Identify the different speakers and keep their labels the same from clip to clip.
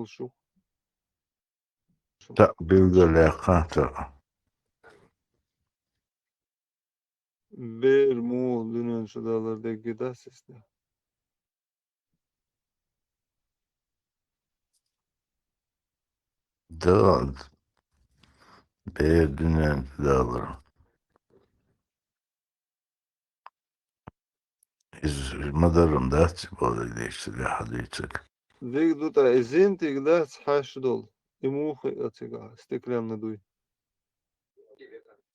Speaker 1: oluşu.
Speaker 2: Ta bilgele kanta.
Speaker 1: Bir mu dünün şudalarda gida sesli.
Speaker 2: Dağıl. Beğerdinen dağılır. İz madarım da böyle değişti hadiyecek.
Speaker 1: Zeydu ta ezin tigda haşdol. İmu khayatiga istikram naduy.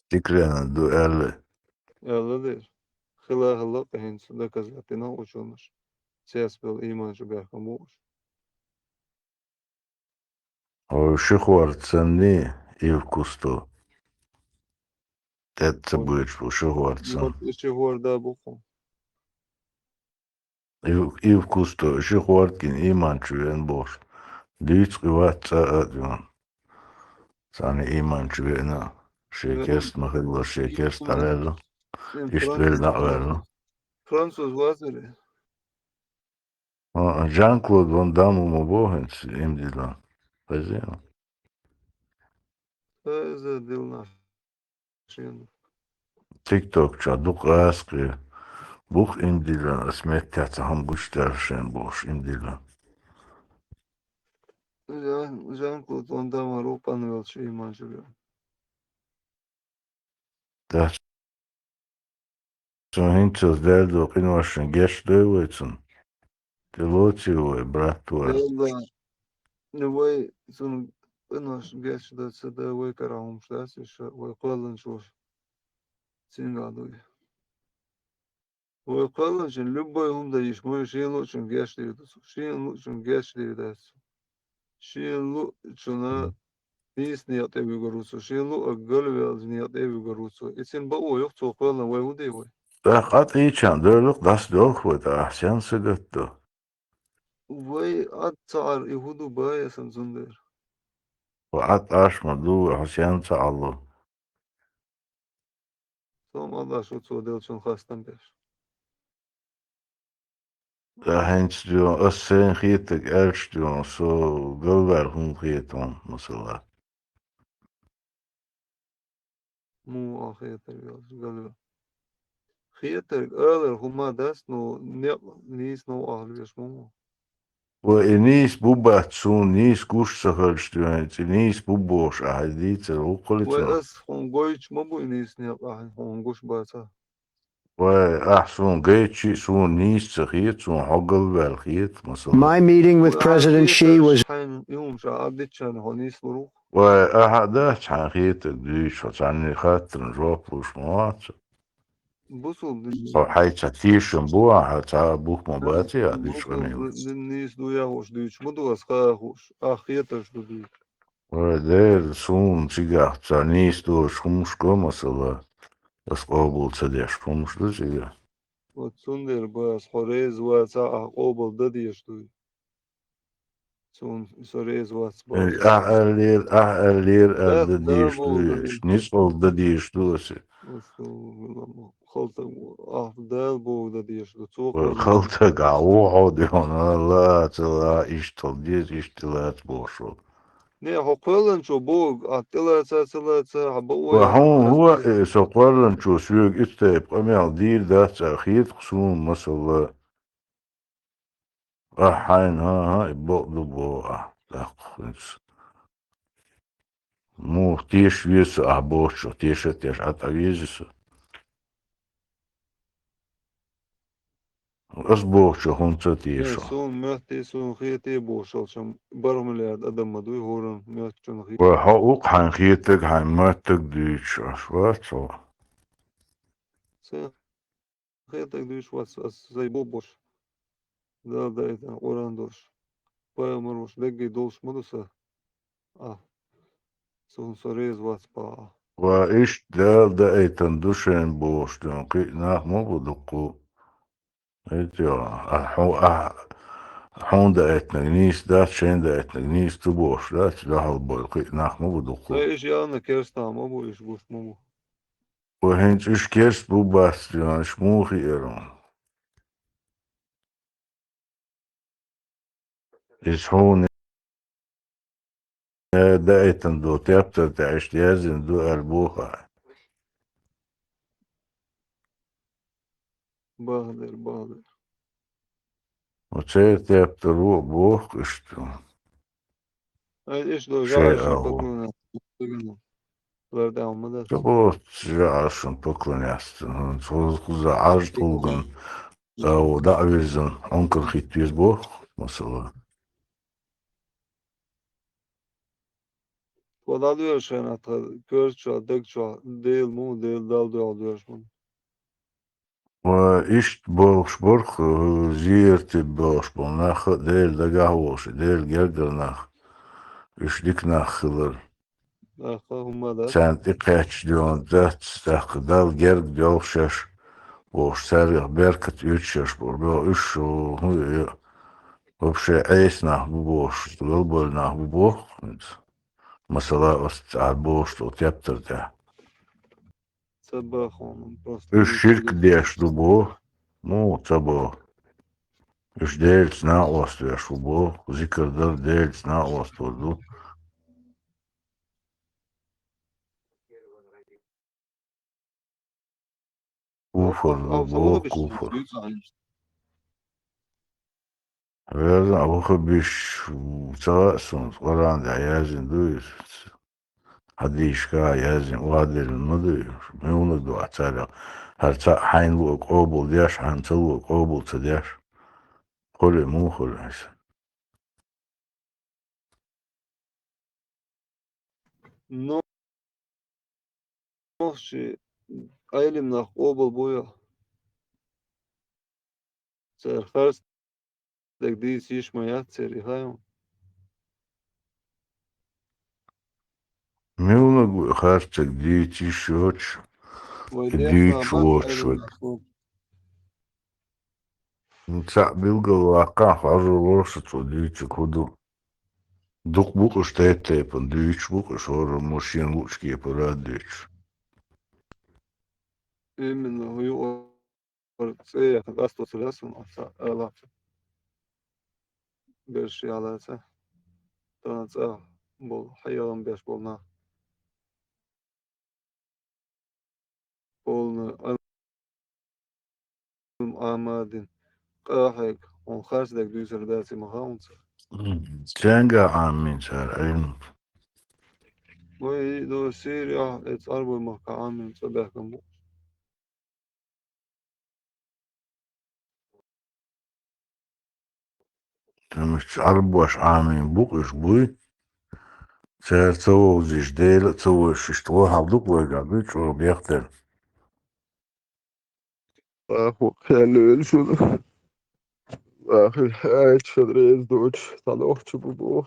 Speaker 2: Tikrena du erle.
Speaker 1: Yalla der. Khila halla qahin suda kazatina uçulmuş. Ses bel iman şu behkamuş.
Speaker 2: O şu huartsan ne ev kusto. Tetsa bıç bu şu huartsan.
Speaker 1: Mot işi horda bukum.
Speaker 2: Ev kusto şu huartkin iman çüven boş. Düğüt kıvatsa adyon. Sana iman çüvena. Şekerst mahılla şekerst alerlo. İştvel nağverlo.
Speaker 1: Fransız vaziri.
Speaker 2: Jean-Claude Van Damme mu bohens imdilan. Pazino.
Speaker 1: Öze dilnar. Şimdi.
Speaker 2: TikTok çaduk askı. Buh imdilan asmet tatsa ham güçterşen boş imdilan.
Speaker 1: Jean-Claude Van Damme Avrupa'nın yol şey iman şu.
Speaker 2: Das so hinter der do inwaschen gestöwetsen. De lotsio bratwa.
Speaker 1: Yalla ne vay sonu ınaş geçti sada vay karammış da şu vay qalın şu. Singadı. Vay qalın şu любой умда iş mı şey lütfen geçti. Şey lütfen geçti de. Şey lütfen Nis niyat evi garuso. Şey lu galvel niyat evi garuso. İçin ba o yok çok qalın vay u dey vay.
Speaker 2: Da qat içan dörlük das dörlük vay ahsen sıgıttı.
Speaker 1: Vay at çağır ihudu bayasın zundur.
Speaker 2: Ve at aşma du ahsen sağlı.
Speaker 1: Som Allah şu çoğdel çün hastan der.
Speaker 2: Da hens diyor assen hiyetek erş diyor so gölver hun hiyeton mesela.
Speaker 1: Mu ahiyeter yaz galvel. Hiyeter öler huma das no ne nis no ahliş mu.
Speaker 2: Ve enis bu batsun nis kuş sahır diyor. Nis bu boş ahiditse
Speaker 1: Vay
Speaker 2: okuliton.
Speaker 1: as hon goyç mu bu nis ne ah hon goş basa.
Speaker 2: Ve ahsun geçi sun nis sahiyet sun hagıl ver hiyet mesela.
Speaker 3: My meeting with
Speaker 1: Vay
Speaker 3: President Xi was
Speaker 1: hayn yum şa adetçan honis vuru.
Speaker 2: Ve ahada çahiyetek düş ve çanni hatırın ropluş muatı.
Speaker 1: Busul
Speaker 2: Hayta tişin bu hata bu mabati ya
Speaker 1: busul
Speaker 2: düşmanı.
Speaker 1: nis duya hoş düç mu du as ka hoş. Ahiyeter şu düç.
Speaker 2: Ve der sun sigah çanis du şumuş mesela. Das qabul çedeş şumuş du sigah.
Speaker 1: Sunder bas horez va sa aqobal da diyştu. Sun sorez vas bas.
Speaker 2: Ahler elde
Speaker 1: Dar bol da
Speaker 2: diştu. Nis oldu diştu.
Speaker 1: Su khalta afdal bol da diyştu. Çok
Speaker 2: Ve
Speaker 1: var.
Speaker 2: kalta gavu diyor Allah çala iştol diz iştilat boşu.
Speaker 1: Ne hoqalan şu bu attılar sa habu
Speaker 2: Ve
Speaker 1: ya.
Speaker 2: huwa soqarlan şu suyuk isteyip amel değil da çahit kusun masalla. Hayn ha bu tak. Mu tiş yüzü boşu tiş atavizisi. Az boşu hunça
Speaker 1: Ne
Speaker 2: tiş.
Speaker 1: sun möhte sun khiyete boşalşam barmılayat adam maduy horan möhtçün khiyete.
Speaker 2: Ve hauk hangiyetek hanmatek düş. Şvatso.
Speaker 1: Sen khiyete düş vas zay bu boş. Da etan oran doş. Payamırmış legge doş mudusa. Ah. Sun sorez vas pa.
Speaker 2: Ve iş da etan düşen boştun ki nahmu buduku. Ediyor. Honda etnek nis da şen da etnek nis tu boş da lahal boy ki nahmu buduku.
Speaker 1: Say iş yana kerstama bu iş boş mu.
Speaker 2: Ve henç iş kers bu bastion şmuhi eron. İş hon دائما دو تيابتر تعيش يازن دو أربوها
Speaker 1: Bahadır.
Speaker 2: وتشي تيابتر روح بوخ اشتو
Speaker 1: Ay işte
Speaker 2: شيء
Speaker 1: жашын
Speaker 2: أو
Speaker 1: paklanıyor. Bunlar devamı da.
Speaker 2: تبوت جاشن بكلن ياستن خذ عرض طولغن أو دعويزن أنكر خيتيز بوخ مثلا
Speaker 1: Kod alıyor şu an hatta. Göz çuval, dök çuval. Değil mu? Değil dal diyor alıyor bunu.
Speaker 2: وإيش بوش برخ زيرت بوش بوناخ ديل دقاوش ديل جرجرناخ إيش ديك ناخلر
Speaker 1: Arka hummadat.
Speaker 2: سانت إقاتش ديون ذات استخدال جرج ديوشش وش ساريخ بيركت يتشش بربو إيش هو وبشي عيس ناخ ببوش تقلبل ناخ ببوخ مثلا أستعال بوش وتيبتر ده
Speaker 1: Sabah onun. Prosto
Speaker 2: إيش شرك
Speaker 1: büyük.
Speaker 2: ديش دبوه مو تبوه إيش ديل تناقوس ديش دبوه ذكر در ديل تناقوس دو كوفر
Speaker 1: Avsalı
Speaker 2: دبوه
Speaker 1: bir şey.
Speaker 2: كوفر
Speaker 1: Büyük sahne.
Speaker 2: هذا أبوخ بيش سواء سنت قران ده يازن دويس هديش كا يازن وادر المدير ميون دو أتالي هرتا حين لو قوبل ديش حين تلو قوبل تديش خلي مو خلي
Speaker 1: Noh şey. Aylim nach obel boya. Ser hers dek dis iş mayat seri hayım.
Speaker 2: ميون خارتك دي تي شوتش
Speaker 1: Vaydiyah
Speaker 2: دي
Speaker 1: namat
Speaker 2: تشوتش
Speaker 1: aylim nach obel.
Speaker 2: نتاع بيلقى واقع فعجر ورشة دي تكودو دوك بوكش تيبن ديش بوكش ور موشين لوشكي براديش
Speaker 1: Emin huyu or şey gasto sırasın asa ala bir şey alasa. Tanısa bol hayvan beş bolna. Bolna alım amadin. Qahek on khars dek düzer dasi mahaunsa.
Speaker 2: تانجا عامين سار علم
Speaker 1: Vay do seri et arbo maka amin sabah kamu.
Speaker 2: تمش أربوش عامين بوكش بوي سار تو زيش ديل تو ششتوها بدوك ويقع بيش وبيختل
Speaker 1: Ahu hello şunu. Ahu evet şadrez doç. Saloh çubu bu.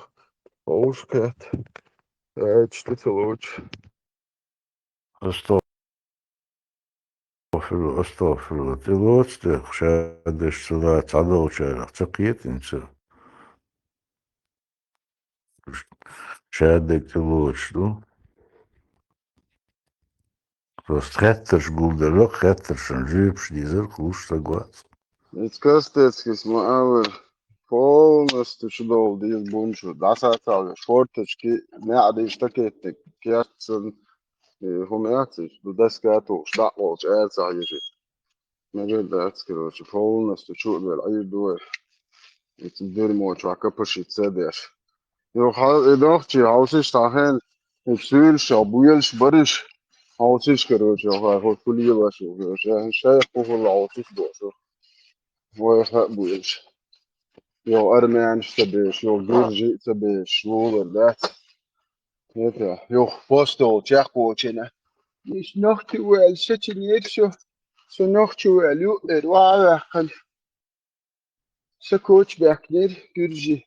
Speaker 1: Hoş kat. Evet işte saloç.
Speaker 2: أستغفر تلوش شادش صلاة عدو شارع تقيت انسى شادك تلوش دو بس خطرش قول لك خطرش نجيبش ديزر كلوش تقوات
Speaker 3: It's kastetskis ma'aver polnosti čudovdijas bunču. Dasācāļa športački neadīštakietik kiatsan humeacis. Du deskētūks dakvolč ēcāļiši. Negada atskiroši polnosti čudvēl aidoja. It's dirmoč vakapašīt sēdieš. Jo dohči hausiš tāhen. Sūļš, abujelš, bariš. Hausiš karoči, hausiš kulīlašu. Šeit puhula hausiš došu. Vai bujelš. Jo Armēņu sabiešu, jo Virži sabiešu, Lūderdēts. Jo Postolu Čehkočina. Viņš nohtuvēl sačiniekšu, su nohtuvēl jūter vāvēkan. Sakočbēknir, Virži.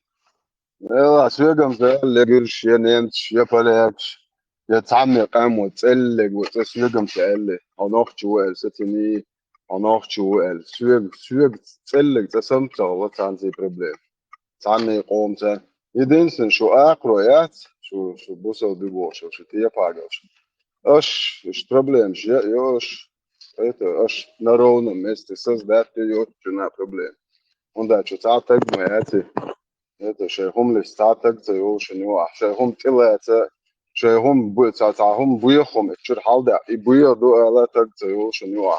Speaker 3: يلا سويقم تقلق قرش يا نمتش يا فلاكش يا تعمق قام وتقلق وتسويقم تقلق أو نوخش وقل ستني أو نوخش وقل سويق تقلق تسمتع وطعن زي بروبليم تعمي قوم تان يدينسن شو أقرأيات شو بوسو ديبوش شو تيا باقوش أش بروبليمش يوش أش نارونم استساس دات يوش شو نا بروبليم onda ću تعتق مهاتي هذا شيءهم لستاتك زيو شنو شيءهم تلاته شيءهم بتاعهم بيهم تشر حال ده يبيضوا على تك زيو شنو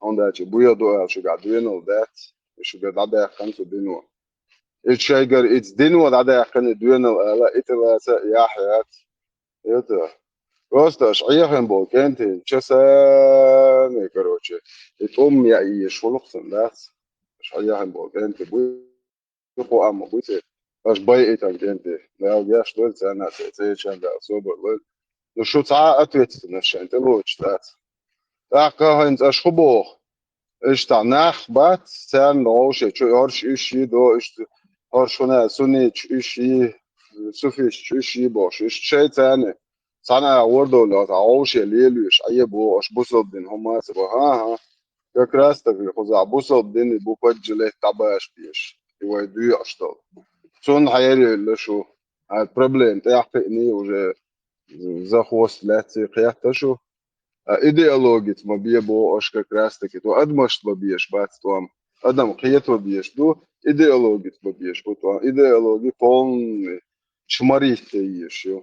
Speaker 3: عندك يبيضوا على شو قاعدين ودات شو قاعد ده خمسة دينو الشيء قال دينو ده خن دينو على إتلاته يا حياة هذا просто шайхан бол кентин часа не короче том я и шолохсан да шайхан бол кентин بو ام بوته باش باي اتان كنتي لا يا شتول انا تي شان دا سوبر لو شو تاع اتويت نفشان تلوش دات اكا هنز اشخبو ايش تاع ناخ بات سان روش شو هرش ايشي دو ايش هرشونه سونيتش ايشي سوفيش ايشي باش ايش شيء ثاني صنع وردو لا تعوش ليلوش اي بو اش بوصل دين هما سبا ها كراستك خذ بوصل دين بو بجله تباش بيش يودي اشتغل شون حيالي اللي شو البروبلم تاعي وجا زخوس لاتي قيادة شو ايديولوجيت ما بيبو اشكا كراستك تو ادمش ما بيش بات توام ادم قيت ما بيش دو ايديولوجيت ما بيش بو تو ايديولوجي بون شماريت يشو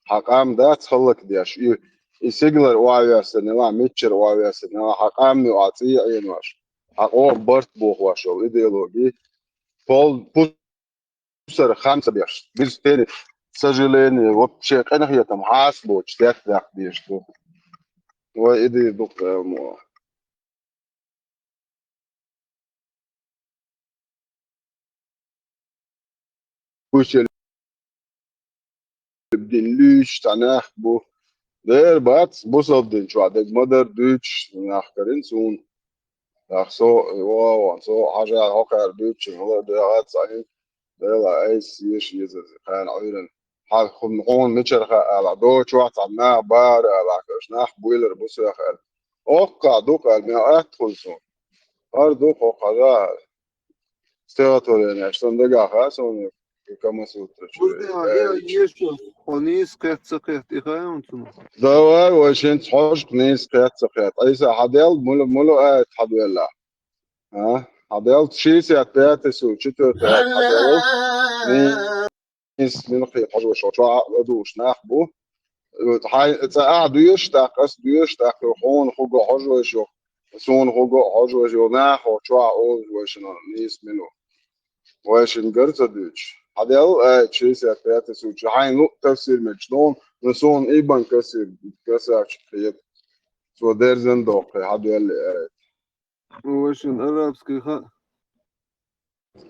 Speaker 3: حقام ده تخلق ديش يسيجلر واوياسن لا ميتشر واوياسن لا حقام يعطي عينواش حقو برت بوخواش ايديولوجي بول بوسر خمسة بيش بيز تاني سجلين وبشي انا هي تم حاسبو تشتاك داك بيش تو وايدي دوك مو وش بدين ليش تناخ بو دير بات بوصل دين شو عدد مدر دوتش ناخ كارين سون ناخ سو واو سو حاجة هوكر دوتش هو ديرات صحيح دير ايس يش يزز كان عيرن حال خم هون متشر على دوتش واحد عنا بار على كشناخ بويلر بوسو يا خال اوكا دوكا المئات خلصون دوك اوكا ده استيراتورين عشان دقا خاصون كما سوتر
Speaker 1: قلت يا يشو خونيس قيت سقيت إخاهم تنو
Speaker 3: دواي وشين تحوش كنيس قيات سقيات ايسا حديل مولو ايت حديل لا ها حديل تشيس يا تياتسو چتو تيات حديلو نيس من قي حجو شوشوا ودوش ناخبو قاعد يشتاق اس يشتاق خون خوغو حجو شو سون خوغو حجو شو ناخو شوا او وشنا نيس منو وشن قرص دوش حديل تشيس يا تياتسو حين نو تفسير مجنون نسون ايبان كسر كسر شقيت سو ديرزن دوق حديل
Speaker 1: وشن أرابسكي خا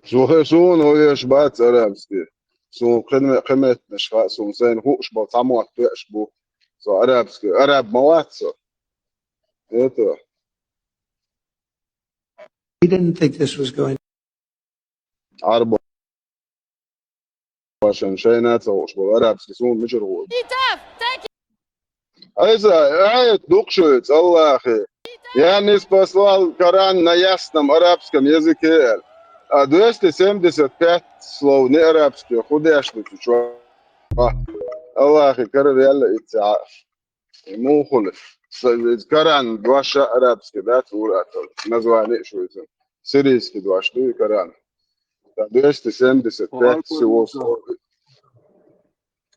Speaker 3: سو سون هو يشبات أرابسكي سو قمة نشفاء سو سين هو شبا تعمو أتوش بو سو أرابسكي أراب موات سو إيتو
Speaker 4: He didn't think this was going.
Speaker 3: عربو عشان شينات سو شبا أرابسكي سون مجر هو أيسا عيت دوقشويت الله أخي يعني спасал Коран на ясном арабском языке. 275 слов не арабские, худяшный ты чё? الله أخي كرر يلا إتعاف مو خلف كران دواشا أرابسكي ذات وراتل نزواني شو يسمى سيريسكي دواش دوي كران 275 سوى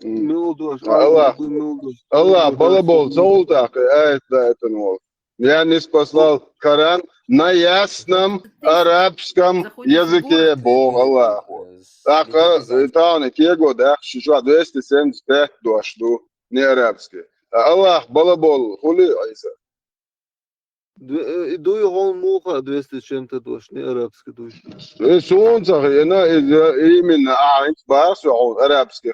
Speaker 1: ميلدوش
Speaker 3: الله
Speaker 1: ميلدوش
Speaker 3: الله балабол золотак это нол. Я не спасал Коран на ясном арабском языке Бог Аллаху. Так, это кего да, что 275 дошло не арабский. Аллах балабол хули айса.
Speaker 1: دوی هون موقع 200 чем-то دوش не арабский دوش
Speaker 3: Солнце, она именно عين باس وعون арабский.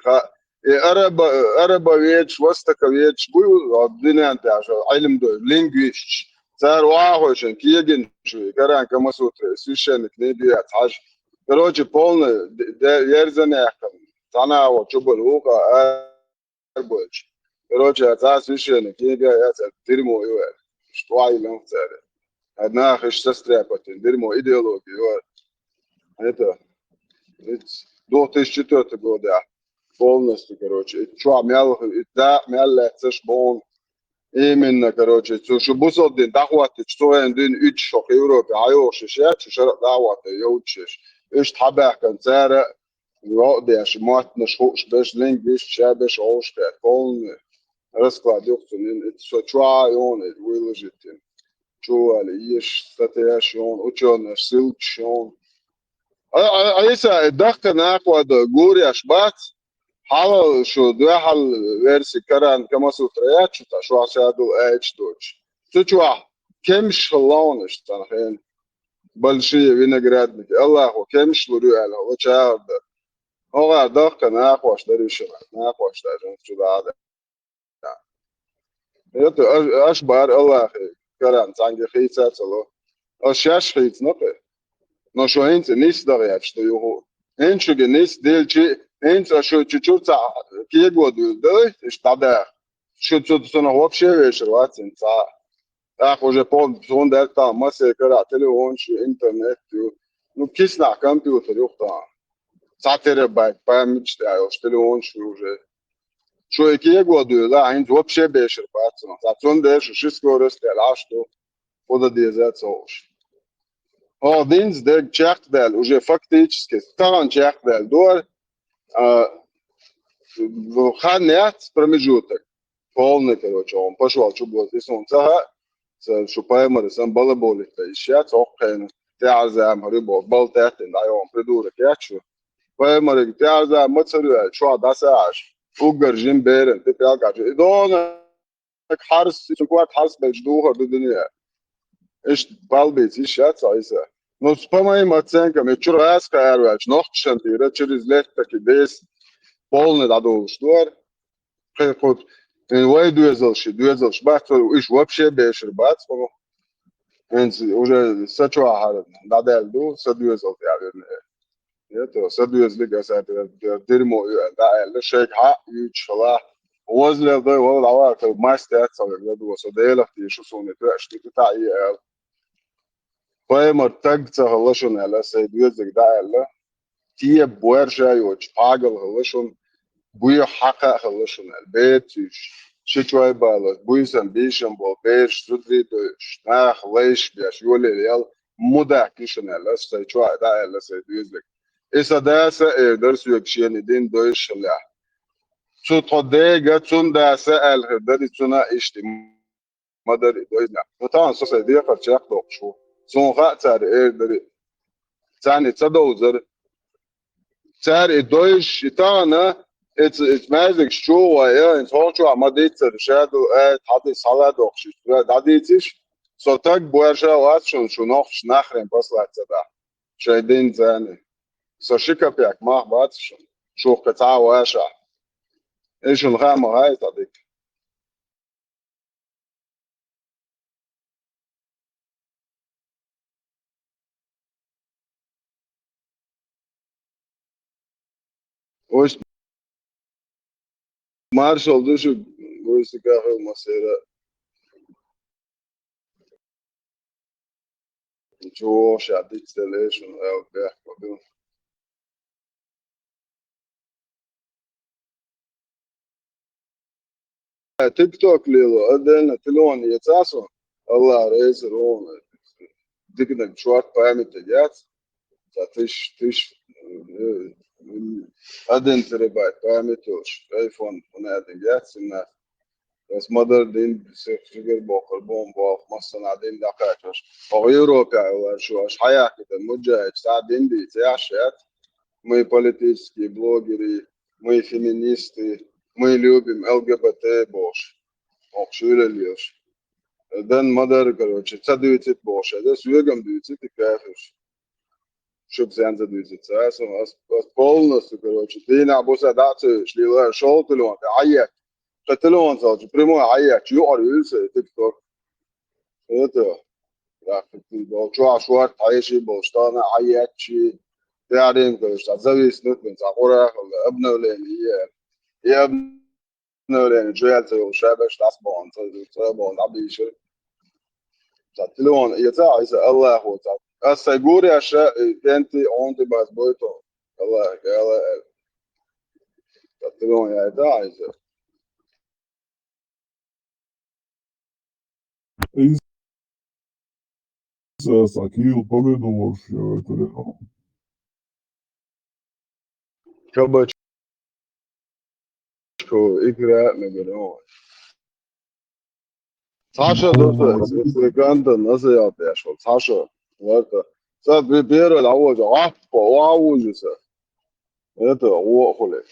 Speaker 3: Arabovich, Vostokovich, был الدنيا انت عشان علم دو لينجويش صار واحد كيجن شو كران كما سوتر سيشن كنيدي اتحاج короче полный يرزن يحكم انا وشبل وقع اربوش короче اتاع سيشن كنيدي اتاع ترمو يوال شتواي لون صار هدنا خش تستريبت درمو ايديولوجي يوال это до 2004 года полностью, короче. Чё, мял, да, мял, цеш бон. Именно, короче, что бусол дин, дахваты, что он дин, 3 шок Европе, айо, шишет, шишет, дахваты, йоучеш. Ишь табах, концерт, Rodējuši matnes hūš, bez lingvis, šēbeš auštēt, polni. Rasklāt joktunin, so čvājon, vilažitin. Čuvali, ieš, statēšon, učonas, silkšon. Aisa, dakka nākoda gūrieši bats, hala šo dvehal versi karan, kamasu trēču, tā šo asēdu ēčtoči. Tu čvā, kemš launiš, tā hen. Большие виноградники. Аллаху, кемш лурюэла, лучаарда. Ога дахка нахваш даришила, нахваш дажен чудада. Это аш бар Аллах каран цанги хейцацало. Аш шаш хейц напе. Но шо энце нис дарят, что его. Энчуге нис дельчи, энце шо чучуца кегоду, да, штада. Шо цуцуна вообще вечер вацинца. Ах, уже пол дельта, массе кара, телефон, интернет, ну кисна компьютер, юхта. Сатербайт, память, телефон, уже. Človek je godu, da, in uopće bešer pacno. Zato deš, šisko reste, lašto, poda djezacoš. Один дек чехтдел, уже фактически, второй чехтдел, дор, вханят промежуток. Полный, короче, он пошел, что было здесь, он шупаймер, сам балаболит, ищет, охен, тязам, рыбо, болтетин, да, он придурок, я чу. Паймер, тязам, мацарю, что, да, саш. Ugar Jimberen, te pelgače. Dona hars, čukvat hars beč duha do dunja. Iš balbic išat saisa. No spamai macenka, me čuraska ervač, nohčanti, через лет таки дес, полный дадул штуар. Ход, вай дуезалши, бат, иш вообще бешер бат, уже сачуа харад, дадел ду, садуезал тявирне. Это садуезлик асат, дерьмо, да, шейк ха, ючла. Возле да, вот лава, как мастер, целый год, вот садела, ты что сонный, ты что ты та и поэма так цахалашон, ала садуезлик да, ала. Тие буэрша юч, пагал халашон, буя хака халашон, бетиш. Шичвай балас, буйсан бишам бол, беш, сутри, то шнах, лейш, беш, юли, реал, муда кишон, ала, сачвай да, ала садуезлик. Esa dessa ders yokşeni din doyuşla. Şu todega tun dessa el herdari tuna işte madar doyna. Mutan sosa diye farçak dokşu. Son khatar erdari. Tani tadawzar. Tar doyuş itana it's magic şu ya in torchu amaditsa shadu hadi sala dokşu. Daditiş sotak buarja wat şu noch nachren paslatsa da. Shaydin zani. Сашика пяк, мах батшон, шух каца уаша. Эшун хама хай тадик. Ош маршал душу гойси кахел масера. Чо шадик стелешун эл пяк кодун. تيك توك ليلو أدنى تلون يتاسو الله رئيس روم ديكنا شوات بامي تجات تش أدن تربايت بامي توش ايفون هنا أدن جات سنة بس مدر دين سيخشجر بوخر بوم بوخ مصنع دين دقاتوش أو يوروبيا ولا شوش حياة كده مجاهد ساعة دين دي تياشات мы политические блогеры, мы феминисты, мы любим ЛГБТ бош. Ох, шуля льешь. Дэн мадар, короче, ца дуицит бош. Да суегам дуицит и кафеш. Чтоб зянза дуицит. Полностью, короче. Ты на боса дацу шлила шолтулон. Аяк. Шатулон залчу. Прямой аяк. Чуар юльсе. Тик-ток. Это. Да, ты чуа шуар таиши болштана аяк чи. تعرين كوش تعزوي سنوت من تعقورة ابنه لين هي ابنه لين جوال تيو شابش تعصبون تعصبون عبيشر تعتلون يتاع الله هو تعال السيجور يا شا كنت عندي بس بيتو الله قال تعتلون يا يتاع
Speaker 5: Aquilo, pagando,
Speaker 3: كبتشكو إقراء مجنون Sasha دوسة كانت نصيحة يا شو ساشا وقت بيرو الأول وعوجه هذا هو خلي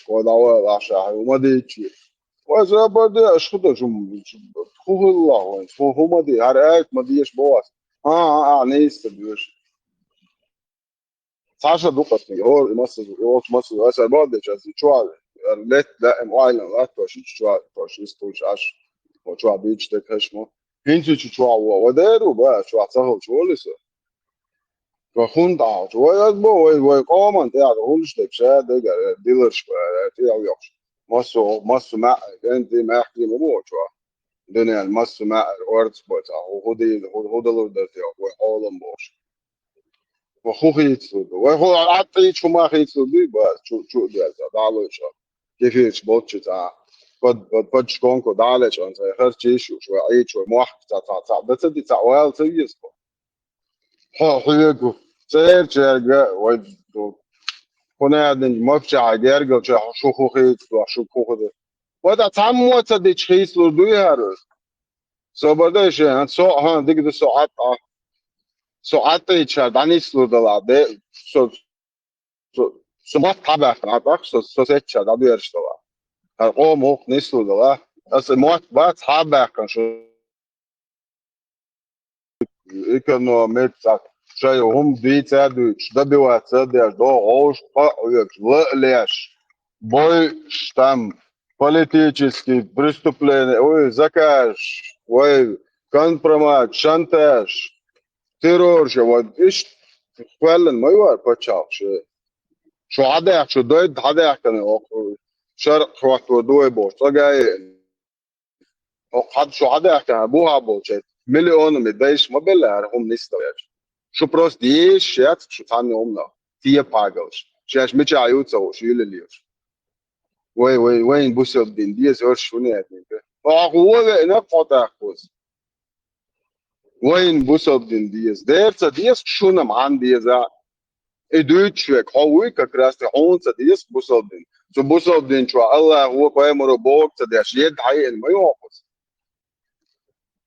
Speaker 3: ودعوة عشاء وما ديتشي وإذا بدي أشخط شو خوه الله وين هو ما دي هرقات ما ديش بواس نيست بيوش ساشا دوقتني هو مصر أسأل بعد جالس شوال ليت لا معلن لا توش شوال توش يستوش عش وشوال بيتش تكش مو هنتي شوال وديرو بقى شوال سهل شو لسه وخون دعوة وي قومان تاع هونش تكشا ديلرش تاع يوش مصر مع انت ما احكي مو شو دنيا المصر مع الورد بوتا هو دلو دتي هو اولم بوش وخو خيتسو وهو عطي شو ما خيتسو دي بس شو دالو شو كيفيش بوتش تاع قد شكونكو دالش انت هرتشي شو عيد شو موح تاع بتدي تاع ويل تيسكو حيكو سير ويدو هنا ما في عجير شو خو خيتسو شو خو ده وده تعمو تدي خيتسو دوي هارو سو بدش سو ديك دو ساعات يتشال دانيسلو دلا ده سو ما تابع خلاص سو سيتشال ده يرشتلا قوم هو نيسلو دلا بس ما تابع كان شو كانوا ميت شيء هم دي تادوش ده بيواتد يا دو هوش قاعد ليش بوي штам политический преступление ой заказ ой компромат шантаж terror вот ايش فعلا ما يوقف بتشاف شو عدا شو دويد عدا كان شرق وقت ودوي بوش جاي حد شو عدا كان ابوها بوش مليون مدايش ما بلا هم نستويش شو بروس ديش شات شو ثاني همنا تيه باغلش شاش مش عيوت سو شو يلليوش وين بوسو الدين ديز اور شو نيتني هو انا قطع كوز وين بوسو الدين ديز ديز شو نمان ديز идущих хавуй как раз он садись бусолдин so бусолдин чва Allah هو قائم بوق تدش يد حي ما يوقف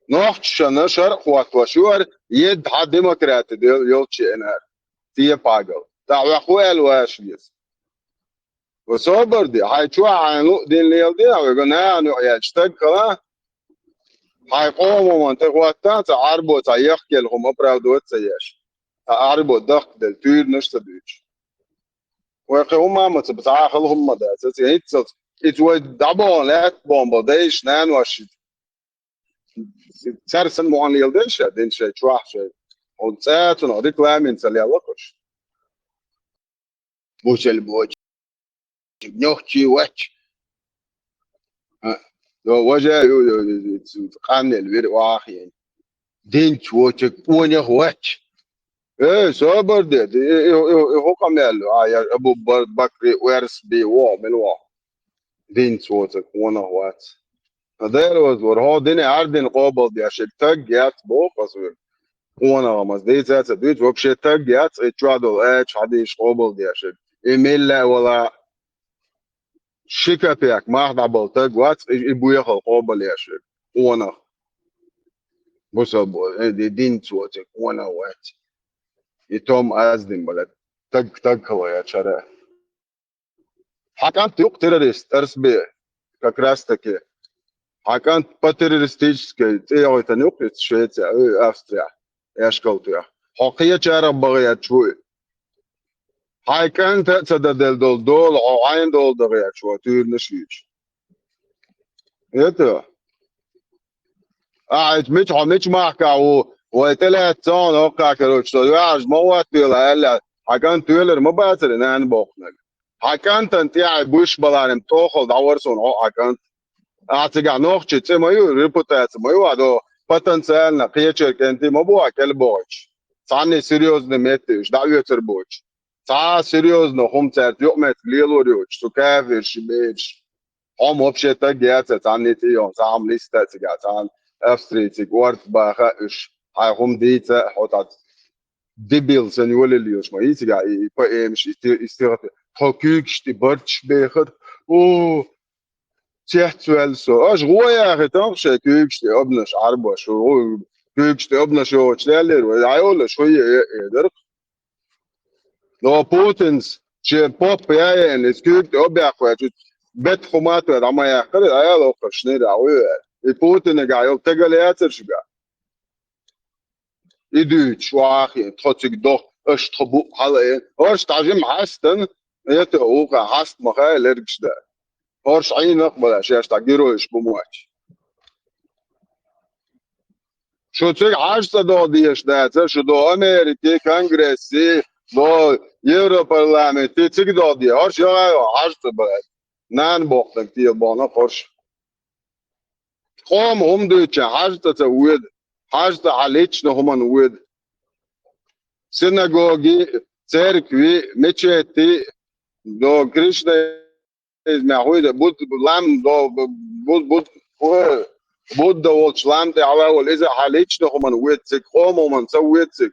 Speaker 3: نوح شنا شرق وقت وشور يد حد ديمقراط ديل يلشي انها تي باغل تاع خوال واشيس وصبر دي هاي شو عنو دين ليل دي وقلنا انه يشتق كلا هاي قوم من تقوات عربو تيحكي لهم ابراودوت سياش عربو ضغط دل تير نشتدوش وهم بتاع هم ده اساسي اتو دبل لات بومب دايش نان واش سرسن مون يلدش دين شي تروح شي وتسات ونوريك لامين سالي لقش بوش البوش نوختي واتش لو وجا قامن الوير واخي دين توتك وني واتش ايه صبر دي هو كمل يا ابو بكري ويرس بي من دين صوتك وانا وات هذا هو دين عردن قابل دي عشان تجيات بوقس وانا ما دي ذات ديت وبشي تجيات ترادل اتش حديش قابل دي عشان ايميل ولا شيكا بيك ما قبل تجوات يبويا قابل يا عشان وانا بص دي دين صوتك وانا وات يتوم ازدين بلد تج يا شرع حكمت يق تيروريست ارس بي كراستك حكمت باتيروريستيش تيوي تنيق شويتيا اوستريا اشكولتيا حقية شرب بغيت شوي حكمت تسدد دول او عين دول دغيت شوي تير نشيش يتا مش معك وثلاث سنين وقع كروش تواج موت بيلا حكمت تيلر ما باتر نان بوخنك حكمت انت يا بوش بلارم توخل دورسون حكمت اعتقد نوختي تما يو ريبوتات ما يو هذا بوتنسيال نقيتشر كنتي ما بو اكل بوش صاني سيريوز نمتش دعوه تربوش صا سيريوز نهم تات يومت ليلوريوش تو كافش بيش هم وبشي تجيات صاني تيون صام ليستا تجاتان افستريتك ورت باخش هاي هم ديتا حوتات ديبيل سنوليوش ما يتجا مش يستيغت تحكيكشتي برتش بيخر او تيحتوالسو اش غويا اخي تنقش كيكشتي ابنش عربة شو كيكشتي ابنش يو تشلالر ويعيولا شوية يقدر لو بوتنس شي بوب يا ان سكيكت ابي اخويا بيت خماتو دعما يحقر عيال اوقف شنير عوي البوتن قاعد تقل ياتر شبع يدوش واخي تحطك دو اش تخبو حلا اش تعجم حاستن يتوقع حاست مخايل ارجش ده هورش عين نقبل اشياء تقديرو ايش بمواج شو تسيق عاشتا دو ديش داتا شو دو امريكي كونغرسي دو يورو برلمانتي تسيق دو دي هورش يغايو عاشتا بلد نان بوقتك تي بانا هورش قوم هم دوچه عاشتا تود عاشتا عليتش نهما نود سيناغوغي تركوي ميشيتي دو كريشنا معهود بود لام دو بود بود والش لام دي على اذا حاليتش نهما ويتسك قوم من سويتسك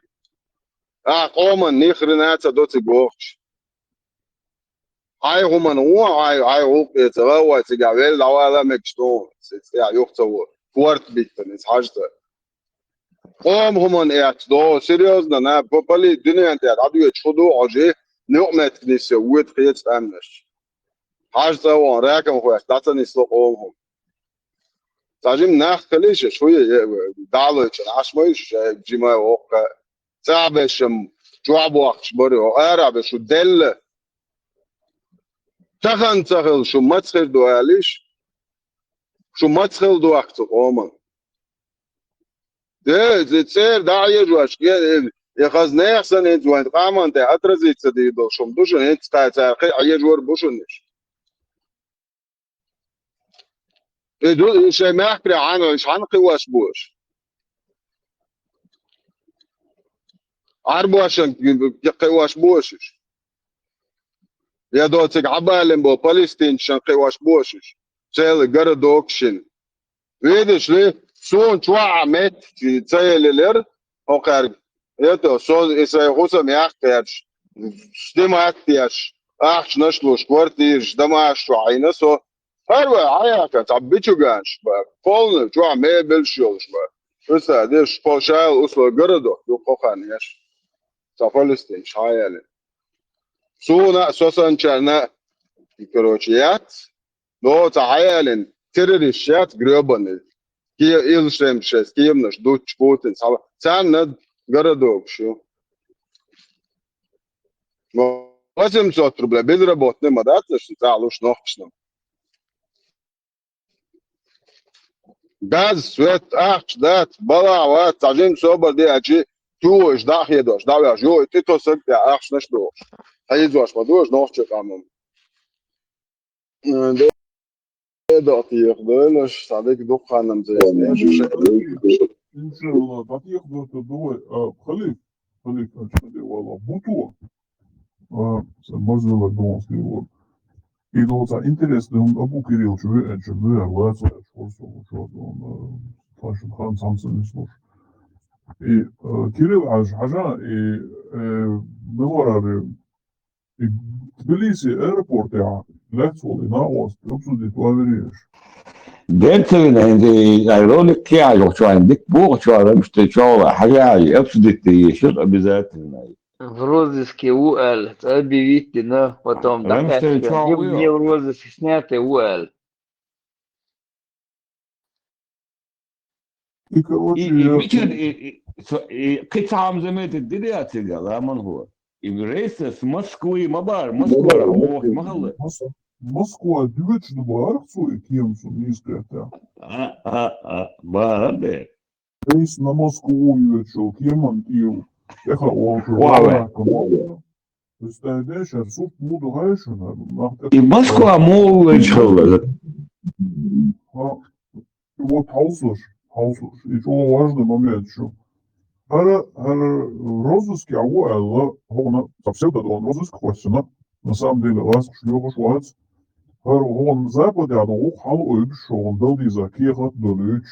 Speaker 3: قوم نيخرنات دوت جوخش هاي هم هاي هو يتغوى تجعل لا مكشتون يا يختو كوارت بيتن حاجته قوم هم دو سيريوس انا بولي الدنيا انت عدو يشهدوا عجي نعمت نسويت قيت امنش حاجته وراكم خويا تعطني سوق قومهم تعجم ناخ كليش شويه دعوه عشمايش جيما وقع تعبشم جواب وقت بريو اراب شو دل تخن تخل شو ما تخل دواليش شو ما تخل دو وقت قوما ده تصير داعي جواش يا خاز نحسن انت وين قام انت اترزي تدي دو شو مدوش انت تاع عي جور بوشنش دو شي ما يحكي عنه ايش عن قواش بوش عربو عشان قواش بوشش يا دوتك عبالن بو فلسطين شان قواش بوشش سيل جردوكشن ويدش ليه سون شوا مت تسيل او قارب يتو سو اسا خوسم يحكيش شتما يحكيش اخش نشلوش كوارتير دما شو عينسو هروا عياك تعبيتو جانش فول شوا ما بلشوش بس ديش فوشال اسلو جردو دو قوخانيش فلسطين شايل سونا سوسن شانا كروشيات لو تعايلن تريشيات جروبن كي إلشم شس كي يمنش دوتش بوتن سان جردوك شو لازم صوت بلا بيدرا بوتن ما داتش تعالوش نوخشنا gaz svet ahč dat bala va tajim sober de ači tu iš dahje doš davja jo ti to sek ja ahč nešto hay doš ma doš noch čekam ده طيق دولش صديق دخانم زي
Speaker 5: إن شاء الله تعطيك دوت الدول خليك أجمد والله بوتوا سمزل الدونس ليول إذا تا إنترست لهم أبو كريو شوي أجمد واسع شورسو شورسو طاشم خان سامسون نسلوش كريو حاجة بغرر تبليسي ايربورت يعني لاتفولي ناوست يقصد توافريش
Speaker 2: Dentro de ironic que há o chorar de pouco chorar مش تشوف حاجة يقصد يشوف بذات
Speaker 6: в розыске УЛ, объявите, но потом
Speaker 2: Раньше
Speaker 6: докажете,
Speaker 2: чё
Speaker 6: не в розыске сняты УЛ.
Speaker 5: И короче
Speaker 2: قطعة مزمت الدنيا تلقى من هو رئيس Москвы Москва ох مهلا
Speaker 5: Москва düveçli bağırık su ekiyemsin niskete.
Speaker 2: Bağırdı.
Speaker 5: Reis na Moskvu yüveçli ekiyemem diyor. Eka oldu.
Speaker 2: Vay.
Speaker 5: Üstədə suf mudu hayşunlar.
Speaker 2: Moskva mı çıkıldı?
Speaker 5: Вот Hausler. И что важный момент еще. Розыск он совсем он розыск хвастина. На самом деле, раз шлёха швац. Он западе, а он хал öbüş, он дал диза кехат дөлüç.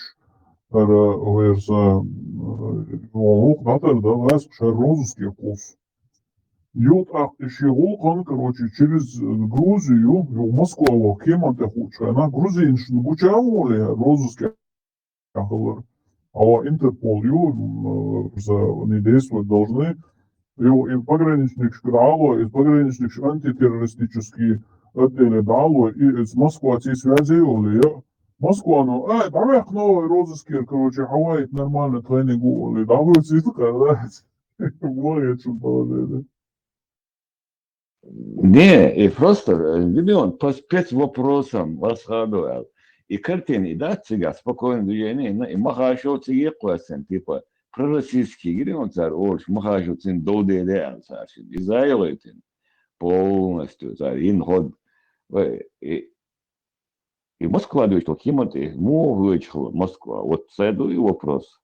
Speaker 5: Versa, он натер да раз розыск якус. Юта Шигулкан, короче, через Грузию, в Москву, Кеманте Хучана, Грузинщину Бучамули, розыске Ахалар. А Интерпол, они действовать должны. И пограничник Шкрало, и пограничник антитеррористические отдели дало, и с Москвой связывали. Москва, ну, давай новый розыски, короче, Хавайи нормально тренинг, давай цветка, да? Бывает, что положили.
Speaker 7: Не, и просто, Леон, по спецвопросам рассказывал. И картины, да, цыга, спокойное движение, и махашо цыги классен, типа, пророссийский, где он царь, ольш, махашо цин доудэдэ, царь, израилитин, полностью, царь, инход, и Москва, дочь, что химаты, вычхала Москва, вот это и вопрос.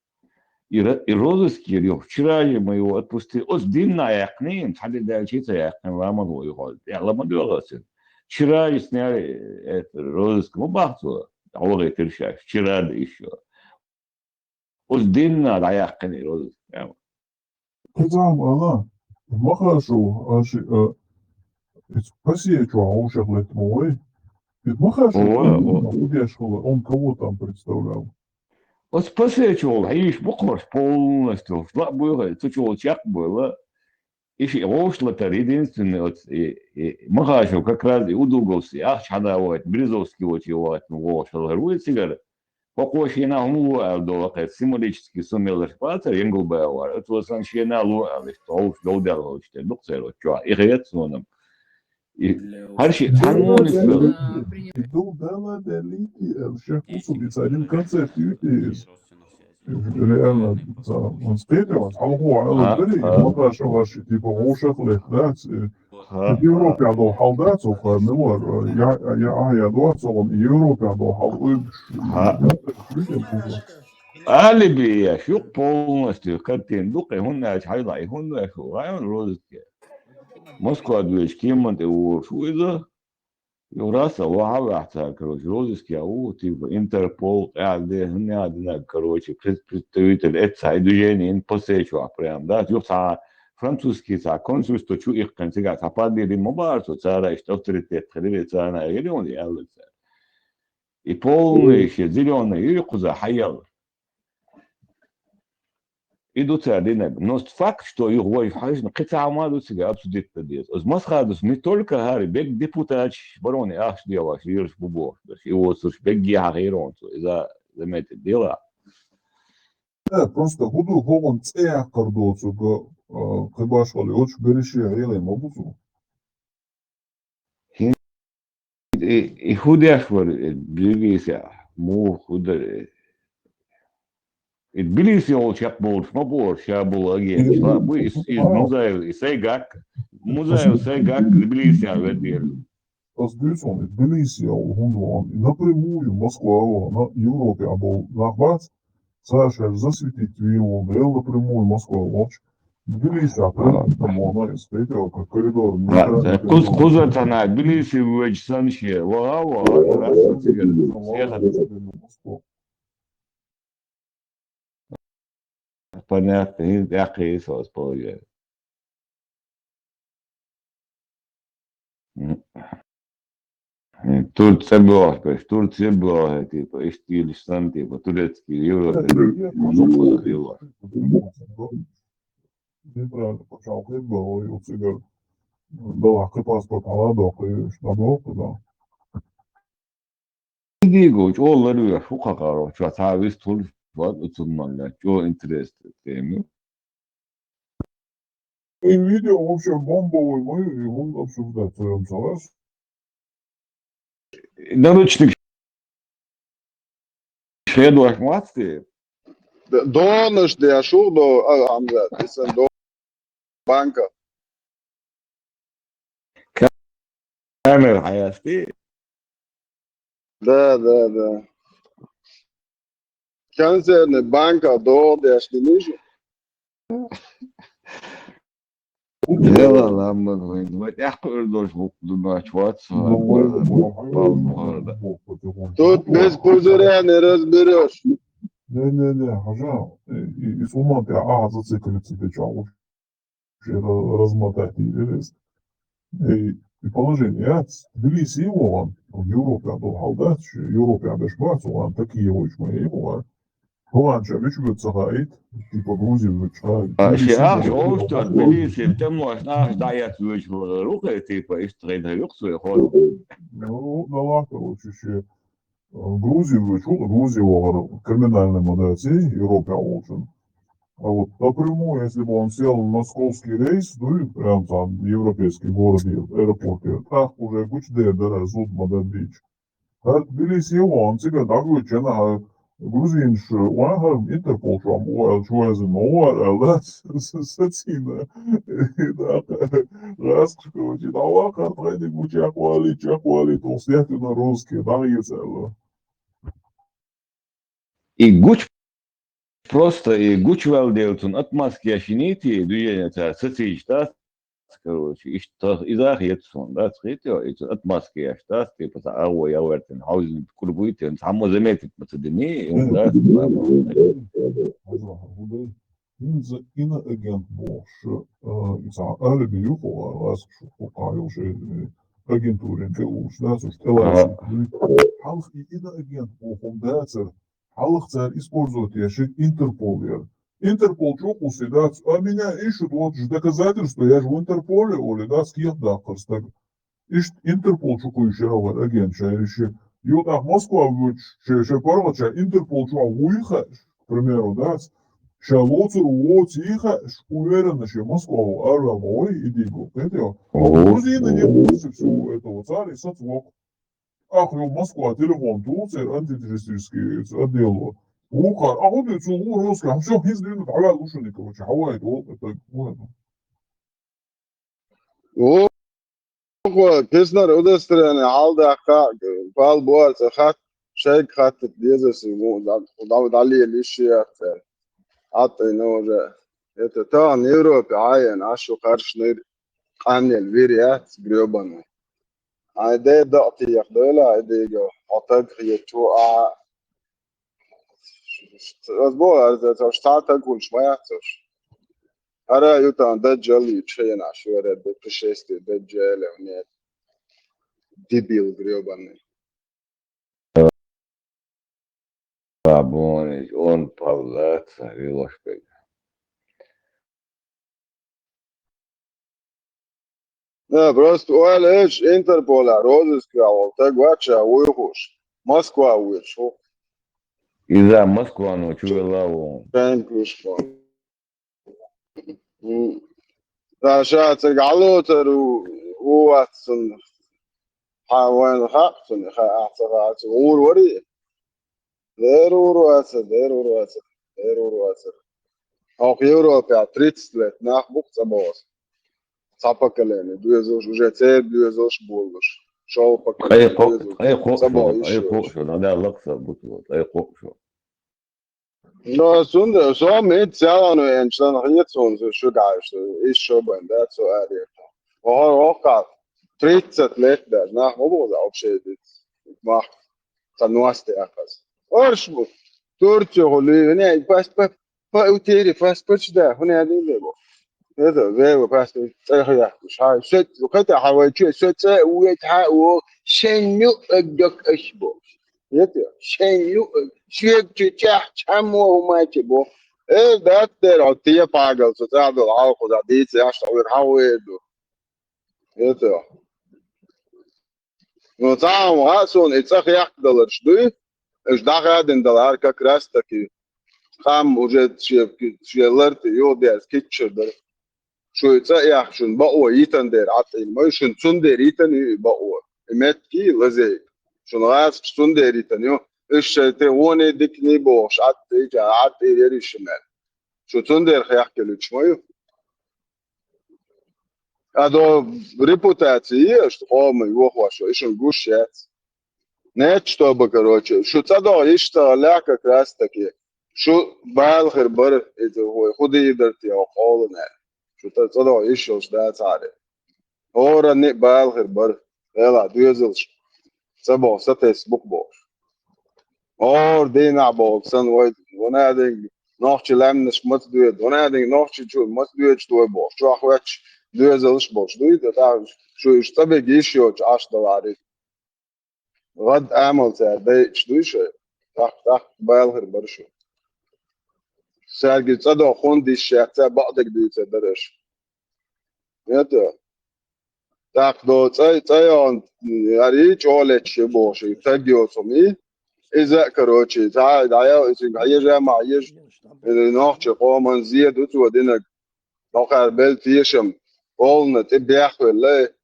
Speaker 7: И розыски, вчера же мы его отпустили. Ос динна яхнин, хали дальчица яхнин, лама го его. Я лама дуэласин. Вчера же сняли это розыск. Ну, бахту, алга тершак. Вчера да еще. Ос динна да яхнин розыск.
Speaker 5: Кызам, ана, махашу, спасибо, что аушаглет мой. Ведь махашу, он кого там представлял?
Speaker 7: Ос посечевал, ишь бухош полностью. Шла было, чучел чак было. Ишь ошлатар единственный, вот, Махашев как раз и удугался. Ах, чадавать, Березовский вот его отнул, рует Похож на луа до символически сумел расплата, Енгулбауэр. Это вот санчена луа, что уж долдал, что доктор, что и реакционным. И харши, хармони свел.
Speaker 5: Долдала далеки, сейчас кусулица, один концерт, реально, он спетил, Махашу ваши, типа, ушахлых, да, в Европе до халдацов, я дуацован, в Европе до
Speaker 7: Алиби я шук полностью картин дука, он на чайла, он на шу, а он розыски. Москва движ, Кемант и Шуиза, Юраса, Вахавахта, короче, розыски, типа, Интерпол, короче, представитель, это движение, посечу, прям, да, французский консульство, что их концегат, а подбили мобарцу, цара, что авторитет, ходили царна, или он ялится. И полный еще зеленый, и куза, хаял. Идут один. Но факт, что его хажно, хотя амаду себя абсолютно без. Из Москвы не только Гарри, бег депутат, бароны, ах, дело, вирус бубо, его слушай, бег геагирон, за заметить дела.
Speaker 5: Просто буду говон цех кордоцу, кабашвали, очень береши, еле мобузу.
Speaker 7: И худяшвар, двигайся, му худар. Тбилиси ол чак бол, шмабор, ша был агент, шла бы из музея, Сайгак, музея Сайгак, Тбилиси, верно.
Speaker 5: Разберется, Тбилиси, он напрямую Москва, на Европе, а был нахват, Саша засветить его, был напрямую Москва, лоч. Тбилиси, а там она встретила, как коридор.
Speaker 7: Кузатана, Тбилиси, Вэч, Санче, Вагава, раз, понятно, я крысос полагаю. Турция была, типа, Истилистан, типа, турецкий, Европа, ну, было.
Speaker 5: Неправильно, почал хлеб был, и у цыгар была паспорт, а ладох, и штабов туда.
Speaker 7: Дигоч, ол ларю, шука каро, что тавис тур, вот уцуммалля, что интересно, теми.
Speaker 5: И видео вообще бомбовый, мы его обсуждать в своем согласии.
Speaker 7: Наручник шеду ахматцы.
Speaker 3: Доныш, der Schudo, Hamza, ist ein Banker.
Speaker 7: Камера хаясты.
Speaker 3: Да. Kennst du eine Banker da, der Stilische?
Speaker 7: Дело ламма, вот я должен думать, вот,
Speaker 3: Тут без пузыря не разберешь.
Speaker 5: Не, хожа, и сумма, а зациклится, ты чего? размотать есть. И положение, Тбилиси его, в Европе, Халдат, в Европе, Абешбацу, такие очень мои его. Holanca već цахает, типа Грузия вычхает.
Speaker 7: Шиах, что Тбилиси, ты можешь наш даять руки, типа, и стрелять люксу, ход.
Speaker 5: Ну, да ладно, короче, еще Грузию вычел, Грузию криминальной модации, Европе лучше. А вот напрямую, если бы он сел на московский рейс, ну и прям там европейский город, аэропорт, так уже кучдер, да, зуд модабич. А Тбилиси он тебе такой чена, Грузинш, он Интерпол шам, чуазы мовар, сацина, раз, короче, давай, картрайди чаквали, толстяки на русские, да, езело.
Speaker 7: И гуч просто, и гуч валдеутун от маски ашинити, дуя, социч, да, короче, и что из архетсон, да, схитё, и от маски аштас, типа, ауа, я вертен, хаузен, курбуйтен, само заметит, пацадыни, и да,
Speaker 5: Inagent bosh, isa alibi juhova, las pokajuši agentūriem, ka ušnas uz telēšanu. Halk inagent bohom dēcer, halk cer использовать Интерпол. Интерпол чокуси, дац, а меня ищут, вот же доказательства, я же в Интерполе, оли, дац, киев дакарс, так. Ищет Интерпол чокующий агент, чаще. Йота Москва, че парвача, Интерпол чуа уиха, к примеру, дац, Шалоцер, тихо, уверенно, что Москва, Арвамой и Дигу. Это грузины не курсе всего этого царя, соцвок. Ах, Москва, телефон, Турция, антитеррористический отдел. Ухар, а вот это русский, а все, из длинных, а я лучше не короче, Хавайи, вот это, вот это.
Speaker 3: О, песнар удастыряны алда пал буарца хат шейк хат дезес дали лишия атты уже это то в Европе аян ашу харшныр канел вириат грёбаный а де дати яхдола идего атак ячу а разбор это штата куншмаяцош ара ютан даджали чена шуре до пешести даджале нет дебил грёбаный.
Speaker 7: Бабоныч, он павлаца, велошпек.
Speaker 3: Да, просто уэлэш Интерпола, розыскивал, так вача, уйхуш. Москва уйшел.
Speaker 7: И за Москву, ну, чувелаву.
Speaker 3: Прям крышко. Да, сейчас галотер уатсон. Хаван хапсон, хапсон, урвари. Дерурватsen. Auch Europa 30 лет, nach Buchzabos. Запакалene, дуезош, уже цель дуезош болуш. Шоу покалene,
Speaker 7: Айхо, надо лакса бутылот, айхо.
Speaker 3: No, sunde, så mitt sällan och en sån här sån så sjugaist, is shoben, det så är det. Och har också 30 lett där, nach vad det avskedet. Macht. Så nuaste akas. Orshbu. Turtio holi, nej, pas uteri, pas där, hon är det lego. هذا ذا بس ترى مش هاي ست وقطع حواجي ست ويتها وشنو أجدك أشبه يتيا شنو شيء تجاه كم وما تبو إيه ده ترى عطية باقل ستعد العالق ده ديت يشتغل حويدو يتيا نتعلم هاسون إتسخ يحدل شدي إيش دخل عند العالق كراستكي خام وجد شيء لرت يودي أسكتشر ده شو يتصيح شو بقوة يتندر عطين ما شو تندر يتني بقوة متكي لزق شو ناس تندر يتنيو إيش تهوني دكني بوش عطي يري الشمال شو تندر خيح كله شوية هذا ريبوتاتي إيش تقوم يوخوا شو إيش نقولشات نتش تو بكروتش شو تصدق يشتغل لك كراستكي شو بالخير بر إذا هو خدي يدرتي أو قولنا شو تصدق إيشوش ده تعرف هورا نقبل غير بر يلا دويزلش سبعة ستة بوك بوش اور دينا بوك سن وايد ونادي نوعش لامنش مت دويد وانا دي نوعش شو مت دويد شو بوش شو اخواتش دويد زلش بوش دويد تعرف شو يشتبه جيش يوج $10 غد اعمل تعبي شو شو تحت بالغر برشو سالجي تصدق خوندي الشيخ بعدك دي تدرش يدا تاخدو تاي يعني جولتش بوش تجيو سمي إذا كروتشي تعال دعيا إذا عيجا مع عيج نوعش قوما زيادة ودينك نوع بل تيشم قولنا تبيح ولا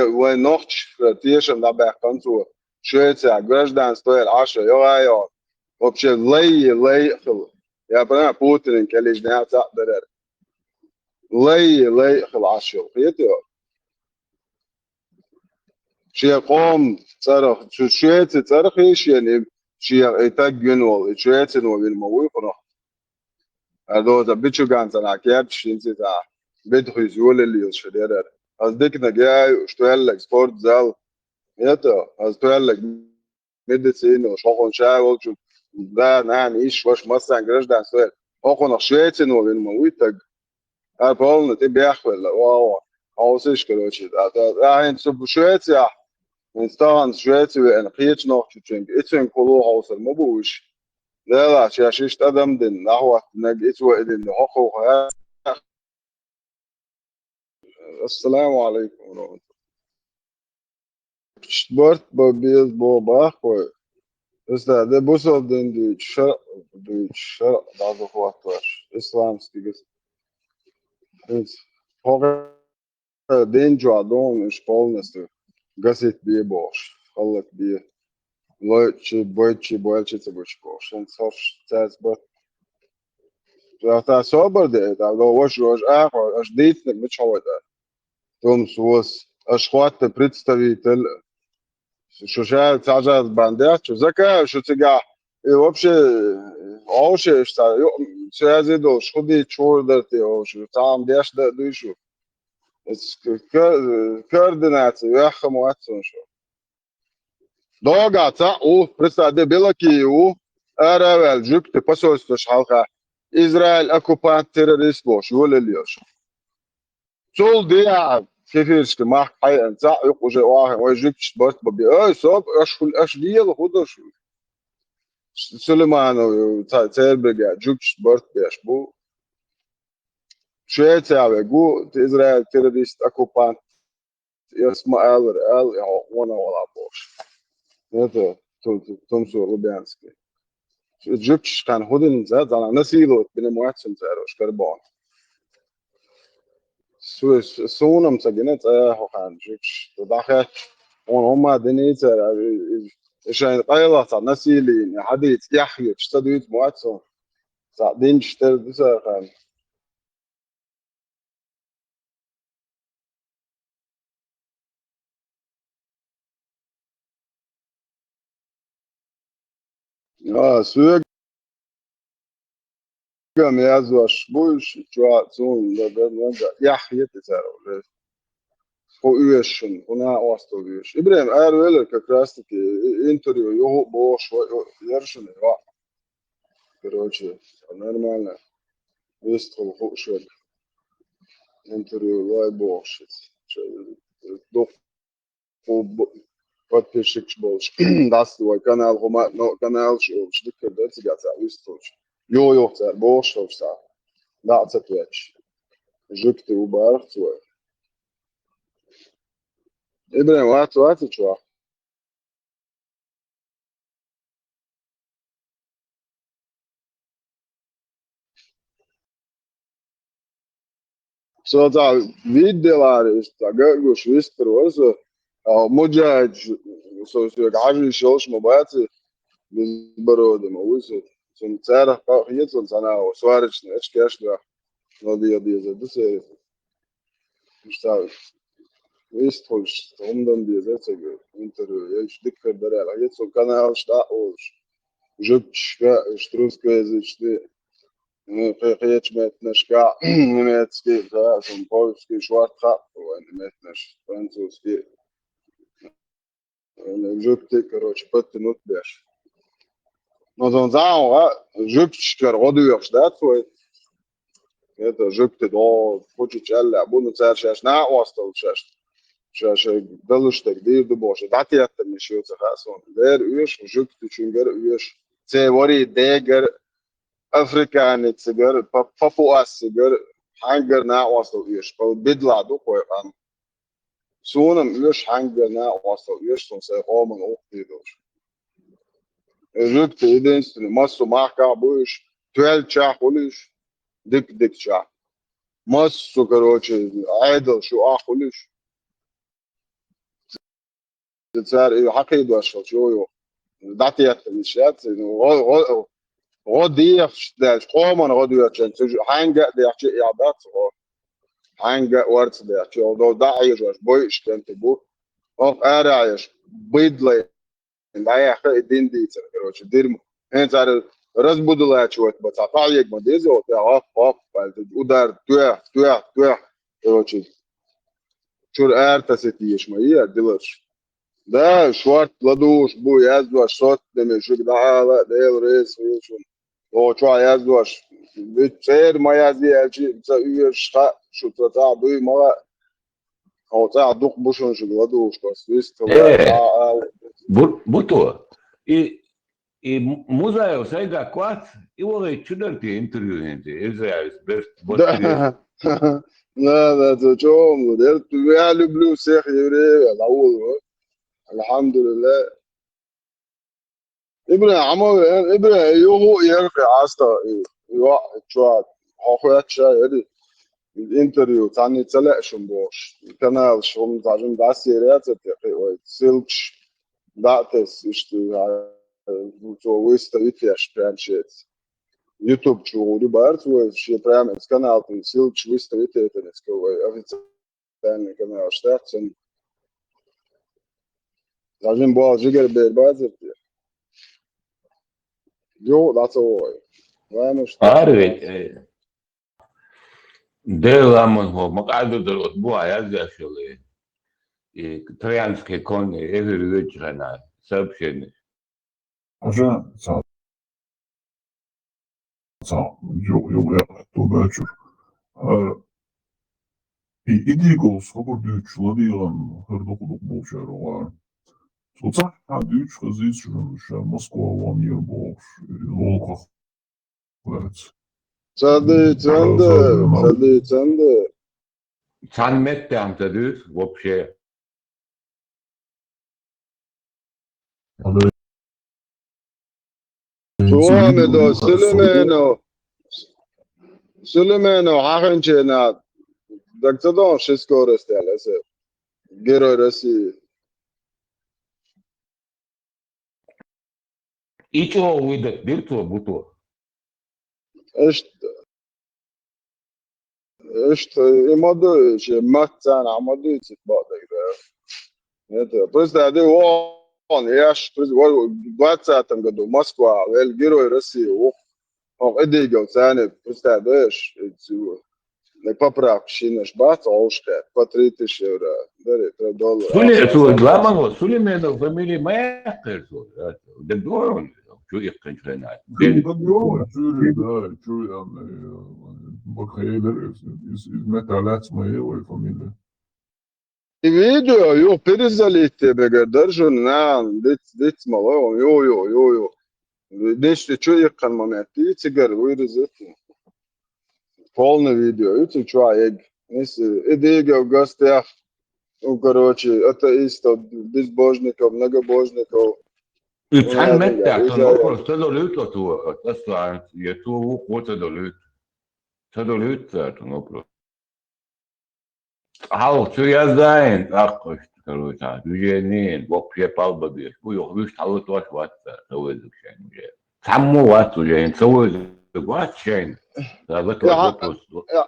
Speaker 3: وين نوعش تيشم لا بيحكمتوا شوية عجاج دان ستويل 10 يوم وبشي لي خل يا بنا بوتين كليش نها تقدر لي خل 10 خيتو شي قوم صرخ شو شوية صرخ إيش يعني شي يتجن ولا شوية وبالموي قرا هذا ده بيشو كان تناكيات شينتي تا بيدخل يزول اللي يشتري از ديكنا جاي اشتغل لك سبورت زال يتا از اشتغل لك ميديسين وشغل شاغل شو ده نعم ايش واش مثلا جرش ده سؤال اخو نشيتن وبالمويتك ابول تبي اخوال واو اوسش كلوش ده انت سب شويت يا انستان شويت وان قيت نوع تشنج اتن كلو هوس المبوش لا شاشش ادم دين نحو نجيت وإدن اخو السلام عليكم ورحمة الله Sport ببيض بوبا خوي Ist der Busser den Deutscher da so was islamski ist Hoge den Jadon ist полностью гасит бе бош халак бе лойчи бойчи цебочко шен сош цаз бот da sober da go wash аж дейтник мич хавада том сус аж хватте представитель что же цажа бандер что зака что тига и вообще вообще что связи до шуди чордати вообще там деш да душу координация яха моатсон что Догата у представитель Белокиеву Аравел жукты посольство шалха Израиль оккупант террорист бош يقول Сол дия كيفيش ما حي انت يقول جا واحد ويجيكش بس ببي اي صوب اش ديال خدش سليمان تيربرج جوكش بس بيش بو شيء تاعي جو اسرائيل تيروريست اوكوبانت اسمه ال وانا ولا بوش هذا تمسو لوبيانسكي جوكش كان هودن زاد على نسيلو بين مواتسن زاروش كربون سونم سجنت هو كان جوكش تدخل وهم دنيت عشان قيلة نسيلين حديث يحيى اشتديت مواتسن ساعدين اشتد كان سوق ميازوش بوش جوا زون يحيى تسارو هو üyesin, ona vasıtılıyor. İbrahim eğer öyle kakrastı ki interview yok boş yarışın ya. Короче, нормально. Выступил хорошо. Интервью лай бош. До подписчик бош. Das твой канал, канал что когда тебя выступил. Йо, бош, что. Да, цепляч. Жук ты убарх твой. إبراهيم وقت شو صوتا videolar işte görgüş vister varsa مجاج سوسيك عاجل شوش مباتي بالبرود موسى سن تعرف قاقيت سنة وسوارش اشكاش ده نادي زي مش تعرف ويستولش عمدن دي زي تجي انترو يش دكر دري على يت سو كان هاش دا اوش جبش شتروس كويس دي قيقيت متنشكا نمتسكي فاسم بولسكي شوارتخا ونمتنش فرانسوسكي جبت كروش بت نوت باش Но dan zagen jukskar oduyos dat voor het jukte do počečelle bunu ceršeš na ostal šeš šeš dalustek dir du boş dat yattı mı şu son der üyeş jukte çünkü üyeş sevori deger Afrikan tsigar papuas tsigar hangar na ostal üyeş bu bidla do koyan sonum üyeş hangar na ostal üyeş son se roman oktiyor jukte idensini masu marka bu iş 12 çah oluş dik çah masu короче idol şu oluş صار حقيد واشل شو يو داتيات الاشياء غودي يفشل قوما غودي يفشل هانجا دي يحكي اعداد هانجا ورت دي يحكي او داعي جوش بوي اشتنت بو او ارعيش بيدلي لا يحكي الدين دي كروش ديرم انت صار رزبودلا شوت بتعطيك ما ديزو اوف ودار توع كروش شو ارتستيش ما هي دلش ده شوارت لدوش بو يزدوش صوت دمشق ده لا ده الرئيس ويشون هو شو يزدوش بتصير ما يزدي الشيء بتصير شقا شو تطلع بي ما هو تطلع دوق بوشون شو لدوش بس ويست
Speaker 7: Buto. I muzeo sajga kvart i ove čudrti intervju gente. Izraels best
Speaker 3: لا لا تشوم ده يا لبلو سيخ يوري الأول الحمد لله ابن يوهو يرفع عستا يوقع شوات هاخوات شا يدي الانتريو تاني تلاقشن بوش القناة شوم تعجن دا سيريات تقي سيلكش داتس اشتو تو ويستا يتياش برانشيت يوتيوب شو دي بارت وشي برامج قناة سيلكش ويستا يتياش كو افيتان قناة اشتاتسن تعجن بوال جيجر بيربازر Jo, that's all. Vamos.
Speaker 7: عارف ده لما هو مقعد الأسبوع يزيد شغله تريانسكي كون إذا رجعنا سبشين
Speaker 5: Ajan sağ yok to вечір. І ідігол свободу чоловікам гердокудок був шарувар. Соцах дюч хазичен ще Москва ванір був лолках.
Speaker 3: Сады.
Speaker 7: Санмет там тадус вообще.
Speaker 3: Туаме до Сулеймено хахенчена. Дактадон шеско растелесе. Герой России.
Speaker 7: İço uydak bir to bu to.
Speaker 3: İşte imadı şey matsan amadı çıkmadı gibi. Evet. Просто да он яш в 20 году Москва el герой России. Он эдигал цены просто даешь не поправки наш бат олшка по 3000 евро. $3.
Speaker 7: Süleymanov фамилия моя персо. Да дорон. Şu yakın fena.
Speaker 3: I video, jo, перезалите бега держу на дит мало, jo. Nešto čovjek momenti cigar вырезать. Полное видео, это человек. Если идея в гостях, короче, атеистов, безбожников, многобожников.
Speaker 7: Санмет там просто долюто то, просто я то вот долют. То долют то просто. Что я знаю, так короче, движение, вообще палбы, bu yok, üç tavuk var, savuzluk şey. Саму вас уже, savuzluk var şey.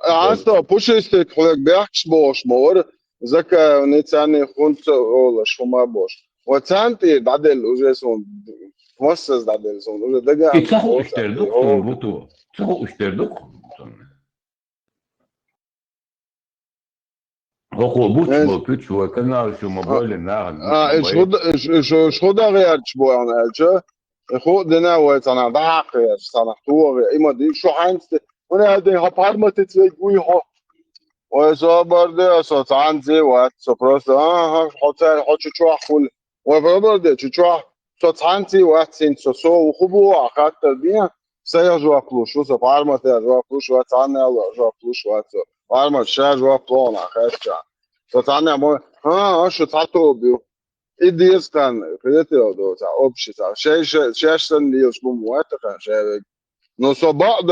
Speaker 3: Asta, pušiste kolega Bergs boš, mor, zaka necane hunca ola šuma boš. Ocanti dadel уже son, posas dadel son, уже daga.
Speaker 7: I caho ušterduk bu to, caho ušterduk. Oko bu küçük kanal şu mobilin ne?
Speaker 3: Şurada reaç bu an elçe. خودنا وتنا داقة سنة طوغ إما دي شو عنست وأنا هذي هبار ما تتوي ها وإذا برضه صوت عندي وقت سبروس ها حتى شو أقول وبرضه شو صوت عندي وقت سين سو وخبو أخذت الدنيا سيجوا أقولش شو سبار ما تيجوا أقولش وقت عنا الله جوا أقولش وقت بار ما شاج جوا بلون أخذت صوت عنا مو ها شو تعطوا بيو إديس كان كريتيو دو تا أوبشي تا شيء ديوس بموات كان شيء نو سو بعض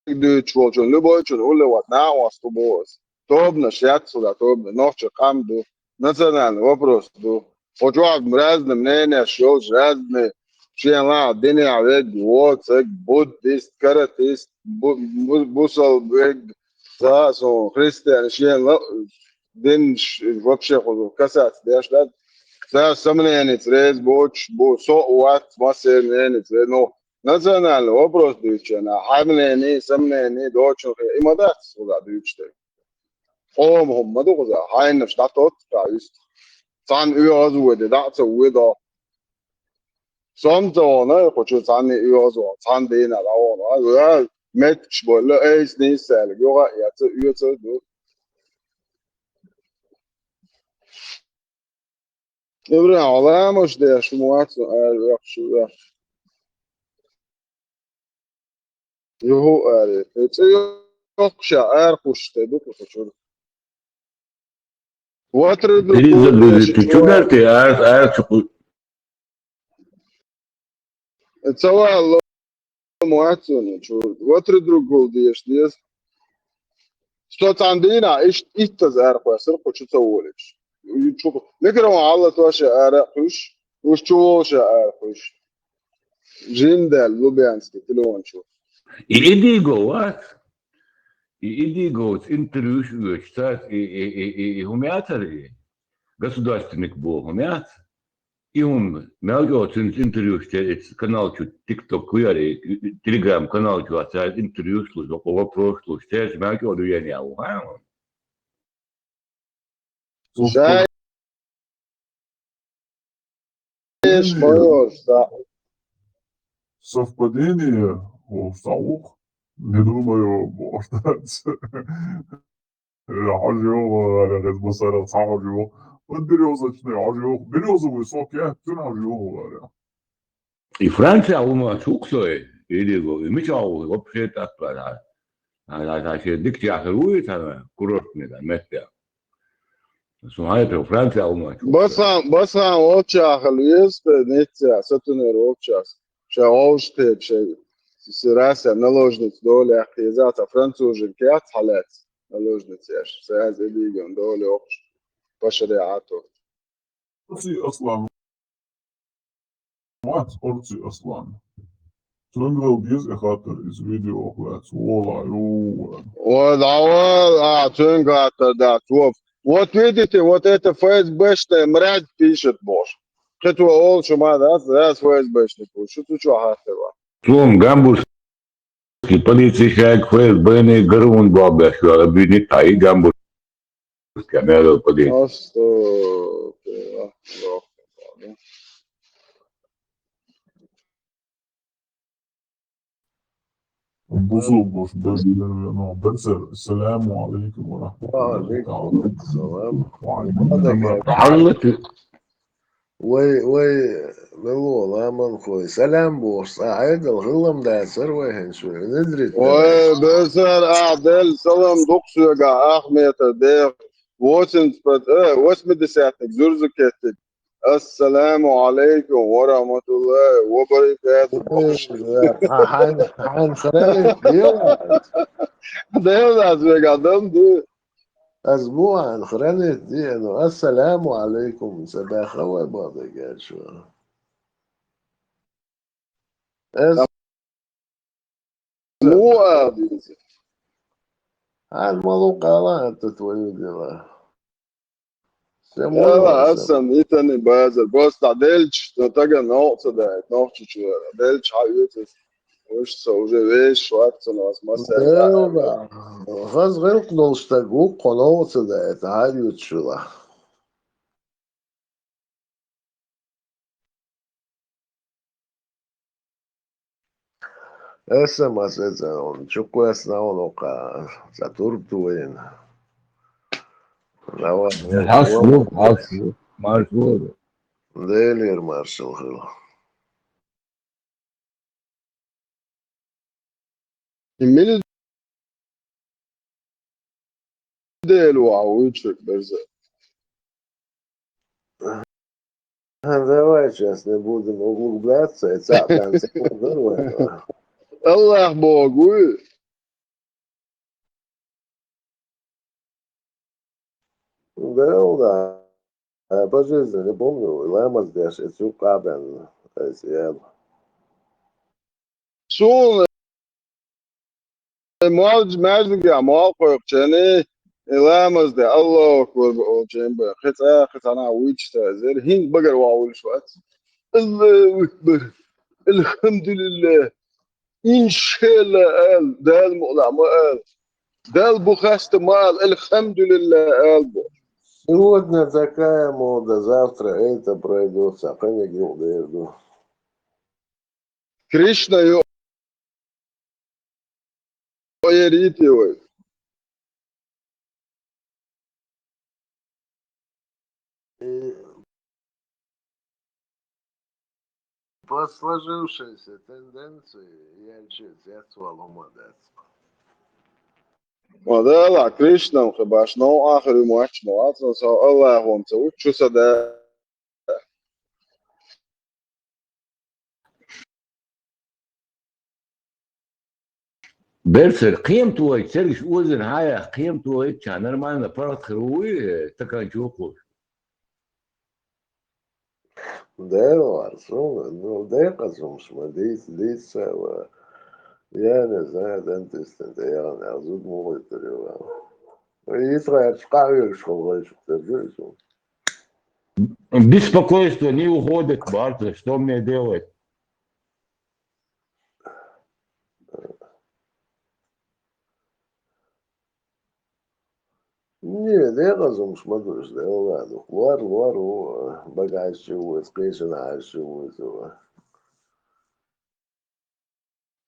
Speaker 3: دو تشوجن لبوجن ولا وات ناوس تو بوس توبنا شيات سودا توبنا نوتش قام دو مثلا وبروس دو وجوعد مرازن منين شوز رازن شيء لا الدنيا عليك واتس بوديست كاراتيست بوصل بيج ساسو كريستيان شيء لا دين вообще كاسات ديش لا Sve samljenic, rez, boč, so uvat, masljenic, no, nacionalno oprostujuće, na hamljeni, samljeni, dočnu, ima da su da dyčte. Ovom hommadu kuza, hain statot, ka just. San yöazuede, da se uida. Som tona, koçu sanni yöazu, san dina da ona. Ya, metç bolle, eis nisel, yoga, yatı, yatı, Ibrahim Alamoš deš mocu yakşı Yuhu ari. Yok şair kuştu bu kuşu. Water
Speaker 7: Ты что говоришь?
Speaker 3: Цава mocu ne çu. Water drugul deš deš. Что عندنا ايش تزار قصر كوتش تولش. شوف نقرا على توش ارقش وش توش ارقش. Жиндал Лубянский телефон شوف.
Speaker 7: И иди го интервью читать и гумятори государственных был гумят и он мягко интервью читает канал TikTok куяри Telegram канал читает интервью слушал по вопросу читает мягко дуяния
Speaker 3: Шаиш майор, да.
Speaker 5: Совпадение, Саук, не думаю, может حاجة مثلا حاجة والبريوزة حاجة بريوزة ويسوق يا حاجة
Speaker 7: И Франция ума чуксой или го и мечау вообще так пора а ще диктирует она курортный да место Сумайто Франция ума
Speaker 3: Басам очах лист нетя сатунер очах шаоште шей сираса наложниц доля хизата францужен кят халат наложниц яш саз эдигон доля оч بشريعاته
Speaker 5: أرسي أصلا ما أرسي أصلا تنقل ديز إخاطر إز فيديو أخوات والله يو
Speaker 3: ودعوة تنقل دا توف Вот видите, вот это ФСБшная мразь пишет, боже. Это он что да, ФСБшный пишет. Что что хатева?
Speaker 7: Слом гамбургский полицейский ФСБ гарун баба что обвинит тай гамбургский камера полиция.
Speaker 5: بوصل بوش بس نو بس السلام عليكم ورحمة الله تعالى
Speaker 7: وعليكم
Speaker 8: وي بالله ما نخوي سلام بوس عيد الغلم ده سروي هنشوي ندري
Speaker 3: وي بسر أعدل سلام دقسو يقع أحمية الدير واسم دساتك زرزكتك السلام عليكم ورحمة الله وبركاته
Speaker 8: حان خلالي
Speaker 3: دير أزوج عدم دي
Speaker 8: أسبوعا خلالي دي إنه السلام عليكم سباخ أول بعض قال شو
Speaker 3: مو قاعد
Speaker 8: الموضوع قالت تتويد له
Speaker 3: Ja, sam itani bazer. Просто Дельч, то тага новца да е, новче чува. Дельч хаюте. Уж са уже веш, шварца на вас маса.
Speaker 8: Да, غاز غير قنوشتاقو قنوة ده تعالي وتشولا Essa masetta on chukwes na onoka saturtuin. Lawa
Speaker 7: Haslu, Marshall.
Speaker 8: delir marshal hil.
Speaker 3: يميل ديل وعويتشك برزة
Speaker 8: Давай сейчас не будем углубляться, и там
Speaker 3: الله بوغوي
Speaker 8: да, по жизни не помню, лама здесь, и всю кабен, съел.
Speaker 3: شو ماجد يا موقع جاني لامز ده الله أكبر بأوجين خت أنا ويتش تازر هين بقر واول شوات الله أكبر الحمد لله إن شاء الله قال ده المقلع ما قال ده البخاست ما قال الحمد لله قال
Speaker 8: Сегодня такая мода, завтра это пройдет, саханя гилдерду.
Speaker 3: كريشنا يريتي وي
Speaker 8: По сложившейся тенденции я чуть молодец.
Speaker 3: وده كريشنا وخباش نو آخر ماتش نوات الله هو مسوي شو صدق
Speaker 7: Berser قيمته يتسرش وزن هاي قيمته كان نرمان فرط خروي تكان شوكو.
Speaker 8: Да, ну, дай казумшма, дейся, я не знаю, дантистен, я не азуд мой перевал. Исраэль шкафы школы, что ты
Speaker 7: Беспокойство не уходит, Барта, что мне делать?
Speaker 8: Не, дай казумшма, душ, да ладно. Вар, багажу, скрещенаю,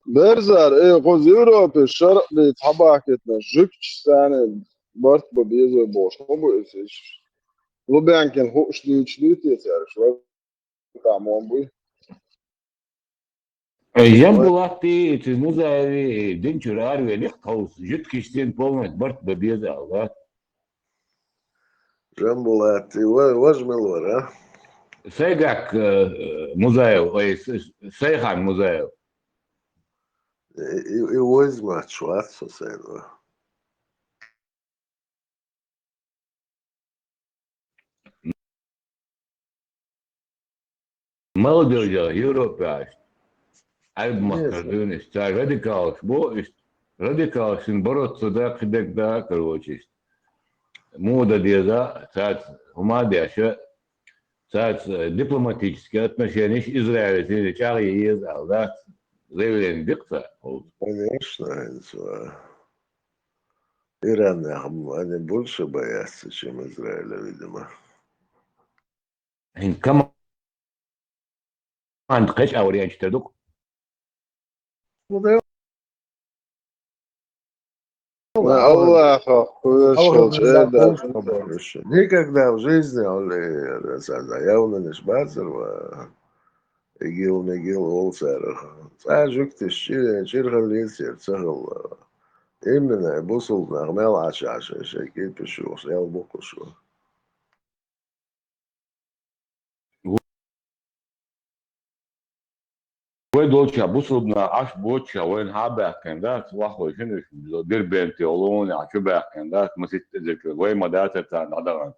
Speaker 3: برزر ايه غزيرو في الشرق بيتحبكتنا جكش سنة برت ببيزو بوش مو بيسيش لبيان كان هو شلوت يسار شوي تعمون بي
Speaker 7: Жамбулатти, Тизнузаеви, Денчурари, Лехтаус, Житкиштин полностью Барт Бабеза, да?
Speaker 8: Жамбулати, вожмелор, а?
Speaker 7: Сайгак Музаев, ой, Сайхан Музаев.
Speaker 8: И возьма чуваться с этого.
Speaker 7: Молодежь, Европа, Альб
Speaker 8: Нет,
Speaker 7: Маскардын, радикал, радикал, сын бороться, да, кидек, да, короче. Мода деза, сад, умадяша, сад дипломатические отношения с Израилем, чари езал, да, заявление дикта.
Speaker 8: конечно, Иран, они больше боятся, чем Израиля, видимо.
Speaker 7: كمان قش أوريان تدوك
Speaker 8: Ну, да,
Speaker 3: الله خوش خلش ايه ده
Speaker 8: никогда в жизни явно не шбацер, игил, олцер. Цажук ты чиргал лицер, цагал. Именно, бусул нагмел ачаша, шеки пишу, сел букушу.
Speaker 7: وين دولتشا بوصلنا عش بوتشا وين هابا كان ذات واحد شنو دير بنتي ولون عشبا كان ذات ما تتذكر وين ما داتا تاع عدغان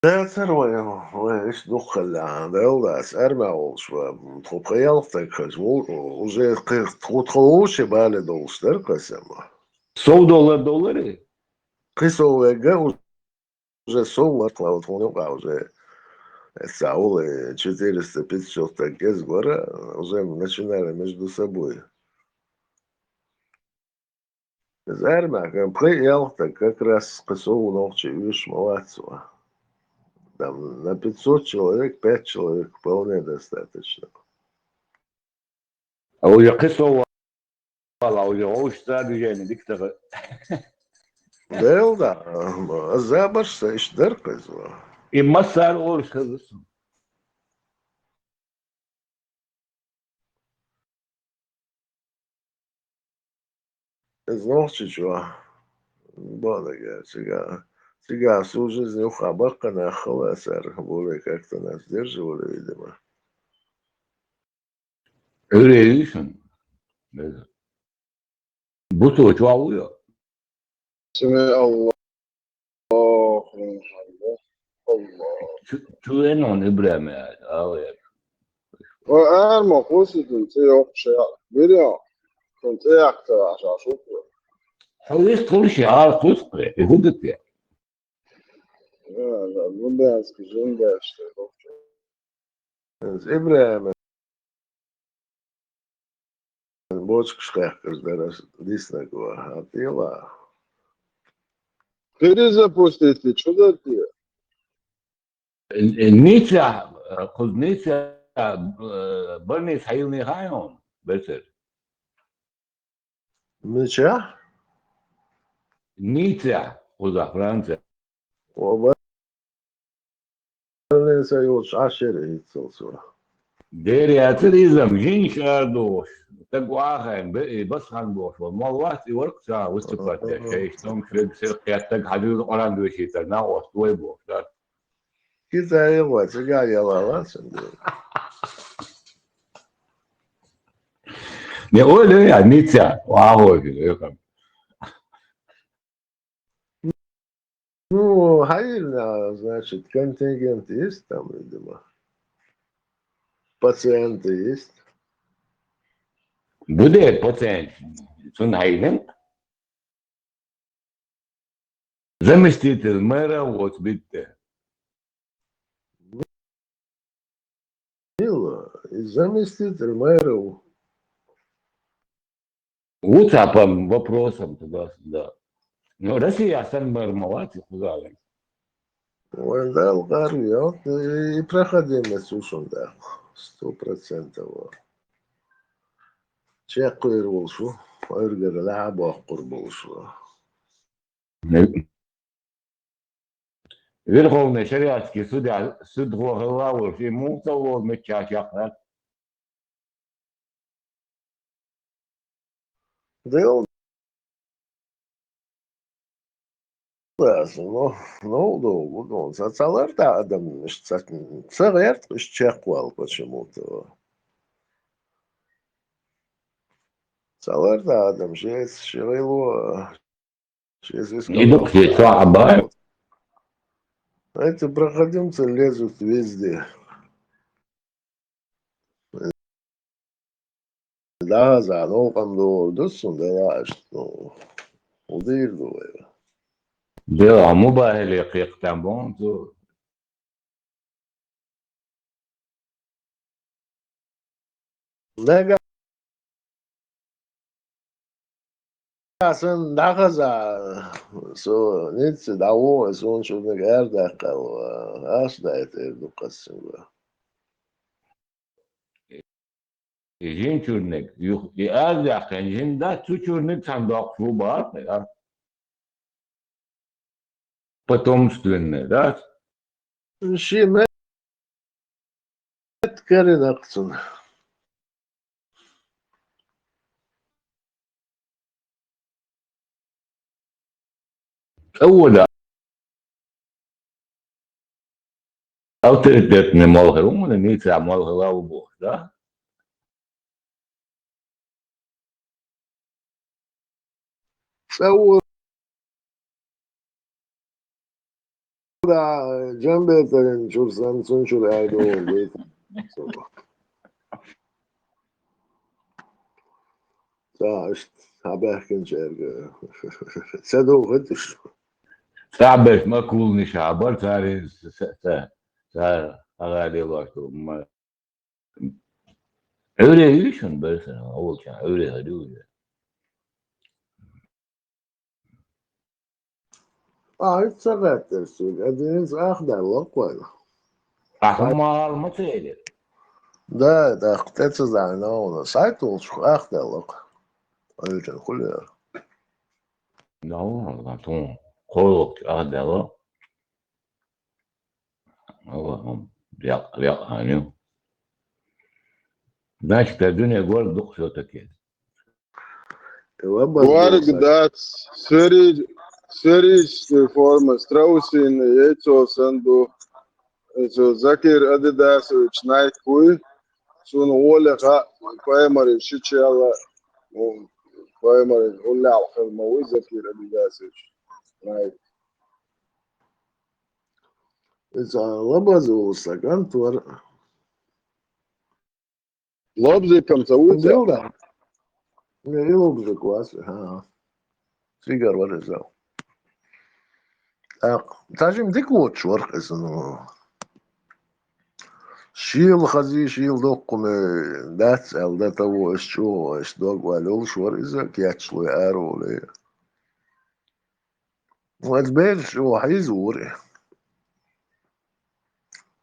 Speaker 8: Да, ايش دخل دولة أرمى وشو تخيل تكش уже تخوش بالي долстер касема.
Speaker 7: $100
Speaker 8: Кисовега уже совла клаутонока уже саулы 400-500 такез гора уже начинали между собой. Зарма, приехал так как раз кисову ночи виш молодцу. Там на 500 человек 5 человек вполне достаточно.
Speaker 7: А уже кысо вала, уже оушта движение диктора.
Speaker 8: Değil de zabarsa işler kızı.
Speaker 7: И массар оуш кызысın.
Speaker 8: Знаешь, что? Бана gerçekten. Сега всю жизнь ухабака нахала, более как-то нас сдерживали, видимо.
Speaker 7: Öyle düşün. Bu soğuk oluyor.
Speaker 3: سمع الله لمن حمده الله.
Speaker 7: Tüyen on İbrahim ya. Ağıyor.
Speaker 3: وأنا ما قصدي كنت يوم شيء بريء كنت أكتر عشان شكرا.
Speaker 7: Havuz kılıç ya. Kılıç kılıç. Hudut ya.
Speaker 3: Bundan sıkıcım da işte.
Speaker 8: İbrahim бочку кырдырас диснаго атила.
Speaker 3: Перезапустите, что за ты?
Speaker 7: Nietzsche, kız Nietzsche, bir sayılını hayon. Beser.
Speaker 8: Ничего?
Speaker 7: Nietzsche, o da Fransa.
Speaker 8: O ben sayıyoruz aşırı hiç olsa.
Speaker 7: Deriyatı izam, jin şardoş. Tagwahan, bas handoş. Mal vakti work sa, vıstı şey, işte şöyle sirkiyatta hadil olan bir şeyler. Ne o, stoy bu.
Speaker 8: Güzel var, çıkar yalan şimdi.
Speaker 7: Ne öyle ya, Nietzsche. Wow, yok.
Speaker 8: Ну, hayır, значит, контингент есть там, видимо. Пациенты есть.
Speaker 7: Bu da patent. Sun hayden. Заместитель мэра, вот, bitti.
Speaker 8: Мило. И заместитель мэра.
Speaker 7: WhatsApp вопросом туда-сюда. Ну, Россия сам мэр молодец, сказали.
Speaker 8: Он дал гарьот и проходимость ушунда. 100%. Чек болшу. Örgeri lab okur bolшу.
Speaker 7: Верховный шариатский суд главы, ему того меча.
Speaker 8: Değil lazım. Ne oldu? Он satsalar da adam işte sığırt çek var почему-то. Salar da adam şey его
Speaker 7: Идут все слабо.
Speaker 8: Эти проходимцы лезут везде. Daha zaten o konuda olursun da ya işte o değil bu.
Speaker 7: Да, мубахили يقتنبون تو.
Speaker 8: Ne gelsin ne kadar so neyse davul son şunu geldi kal asla eterdu kasım.
Speaker 7: Жемчужник. И азяхен, жемда чучурник сандок шубар. Потомственный, да?
Speaker 8: Şimdi kerin aksın.
Speaker 7: أول авторитетный малгерун, имеется малгера бог, да?
Speaker 8: Savur da Cembetlerin çursan sunçur erdi oldu. Da işte haber gençerge. Sen de okudun.
Speaker 7: Сабеш макул не шабар, цари агали лашту. Öyle düşün böyle sana olacak, öyle hadi öyle.
Speaker 8: It's a один из ахдалок вайла.
Speaker 7: أحمر ما تقدر.
Speaker 8: ده اختتز زعناونا سايتو شو اخدالك. أيوة كل
Speaker 7: لا طبعا خلق أهدى هو ليق هانيو ماشي الدنيا يقول دق صوتك كده.
Speaker 8: وبس
Speaker 3: Work
Speaker 8: بوسك.
Speaker 3: that's very forma Strausin Jecos and so Zakir Adidas Nike Kui soon Wole primary Shichella primary Ulla Mawi Zakir Adidas Nike
Speaker 8: It's a وبس بوسك أنتور.
Speaker 3: Lobzy come to Wita
Speaker 8: ديولا. يلوبز كواس ها. سيجار ولا زاو. تاجم ديك واتش ورق اسمه. شيل خزي شيل دوقم داتس ال داتا و اشتو اشتوق والول شور إذا كياتش لو يارو لي. واتبير شو حيزور.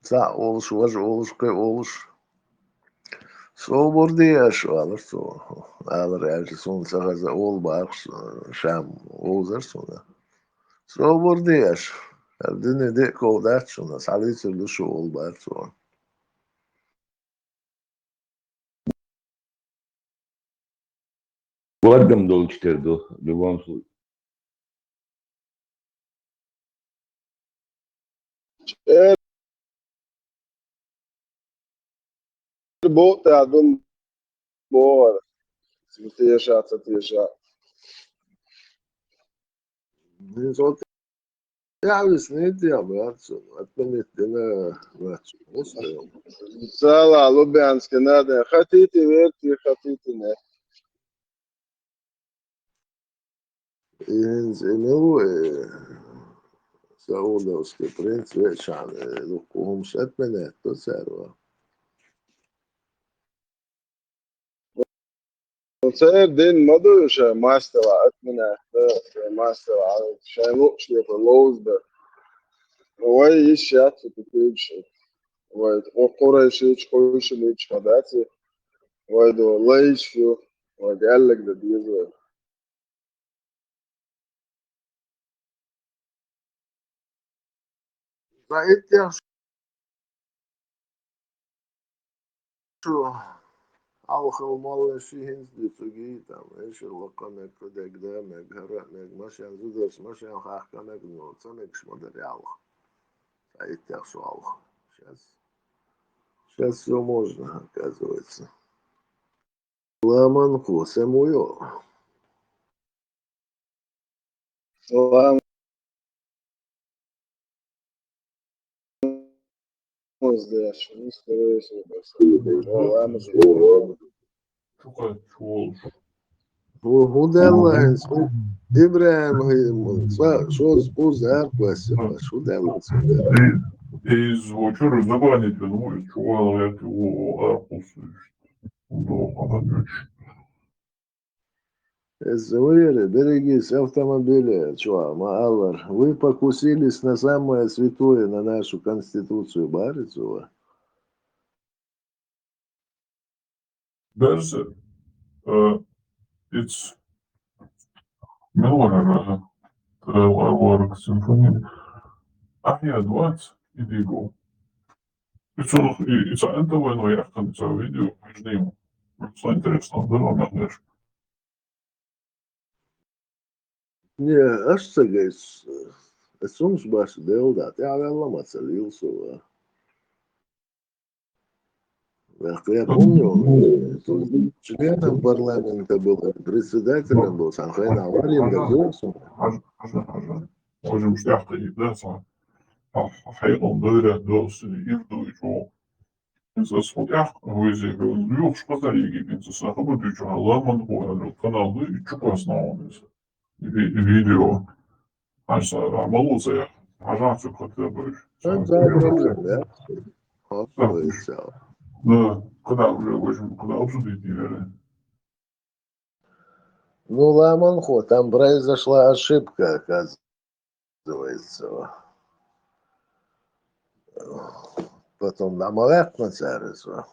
Speaker 8: سا أولش وج أولش قي أولش. سو بردي أشو على سو على رأي سون سخز أول بارش شام أوزر سونا سو بردي أشو الدنيا دي كودات شو ناس علي تلو شو أول بارش سون
Speaker 7: وقدم دول اشتردوا لبون صوت.
Speaker 3: boat Adum Boar Satisha
Speaker 8: نزول يعني سنيد يا بارسون أتمنى الدنيا ماتش مصر
Speaker 3: Sala Lubiansk Nada Hatiti Verti Hatiti
Speaker 8: ينزلوا سأقول برنس ويش عن لقوهم شات بنات تسعروا
Speaker 3: Sir din Madusha Master Atmina Master Shanuk Lows the way is shot to the page. Why Okora Shich Koshim H. Madati? Why do Laish you? Why the Alec the Diesel?
Speaker 8: رأيت يا شو أو مال شيء دي تجيت أم إيش الوقت كده قدامك هرأنك ماشي زودس ماشي حاكمك نوت سمك شو مدري الله رأيت يا شو الله сейчас все можно оказывается ламанку самую
Speaker 3: Well, was there? Well, I'm
Speaker 5: شو شو
Speaker 8: هو ده الله اسمه إبراهيم شو زار بس شو ده الله اسمه
Speaker 5: из вочера забанить, ну, чувал я его аркусы.
Speaker 8: Зоире, берегись автомобиля, чувак, Маалар. Вы покусились на самое святое, на нашу конституцию Барицова.
Speaker 5: There's it's Melora Warwick Symphony. أحيا دوات إديجو. It's أنت وين ويحكم تسوي فيديو مجنون. It's интересно, да, наверное.
Speaker 8: Не, аж цагайс. Сумш баш делдат. Я велла мацалился. Я помню, членом парламента был, председателем был, Санхайна Аварин,
Speaker 5: حاجة وجه مش تحت إبداع حقيقة مديرة درس يبدو يجوا إنسان صوتيح هو زي بيقولوا شو قدر يجي إنسان صاحب بيجوا الله من هو القناة دي يشوفوا أصنعهم الفيديو عشان عملوا زي حاجة في كتاب да, когда уже очень, когда обсудить нереально.
Speaker 8: Ну, Ламанхо, там произошла ошибка, оказывается. называется. Потом намалек на царство.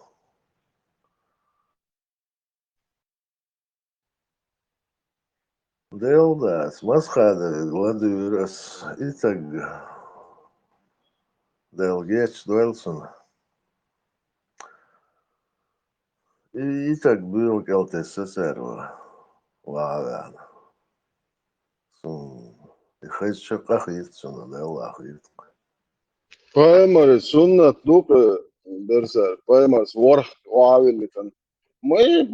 Speaker 8: Делдас, масхада, Владимирас, и так. Делгеч, Дуэлсон. И так был келтеса царва. Ладно. И хоть шаках есть, да, лахит.
Speaker 3: Paimari sunnat duke берсер, поймал сворх уавилитан. Мы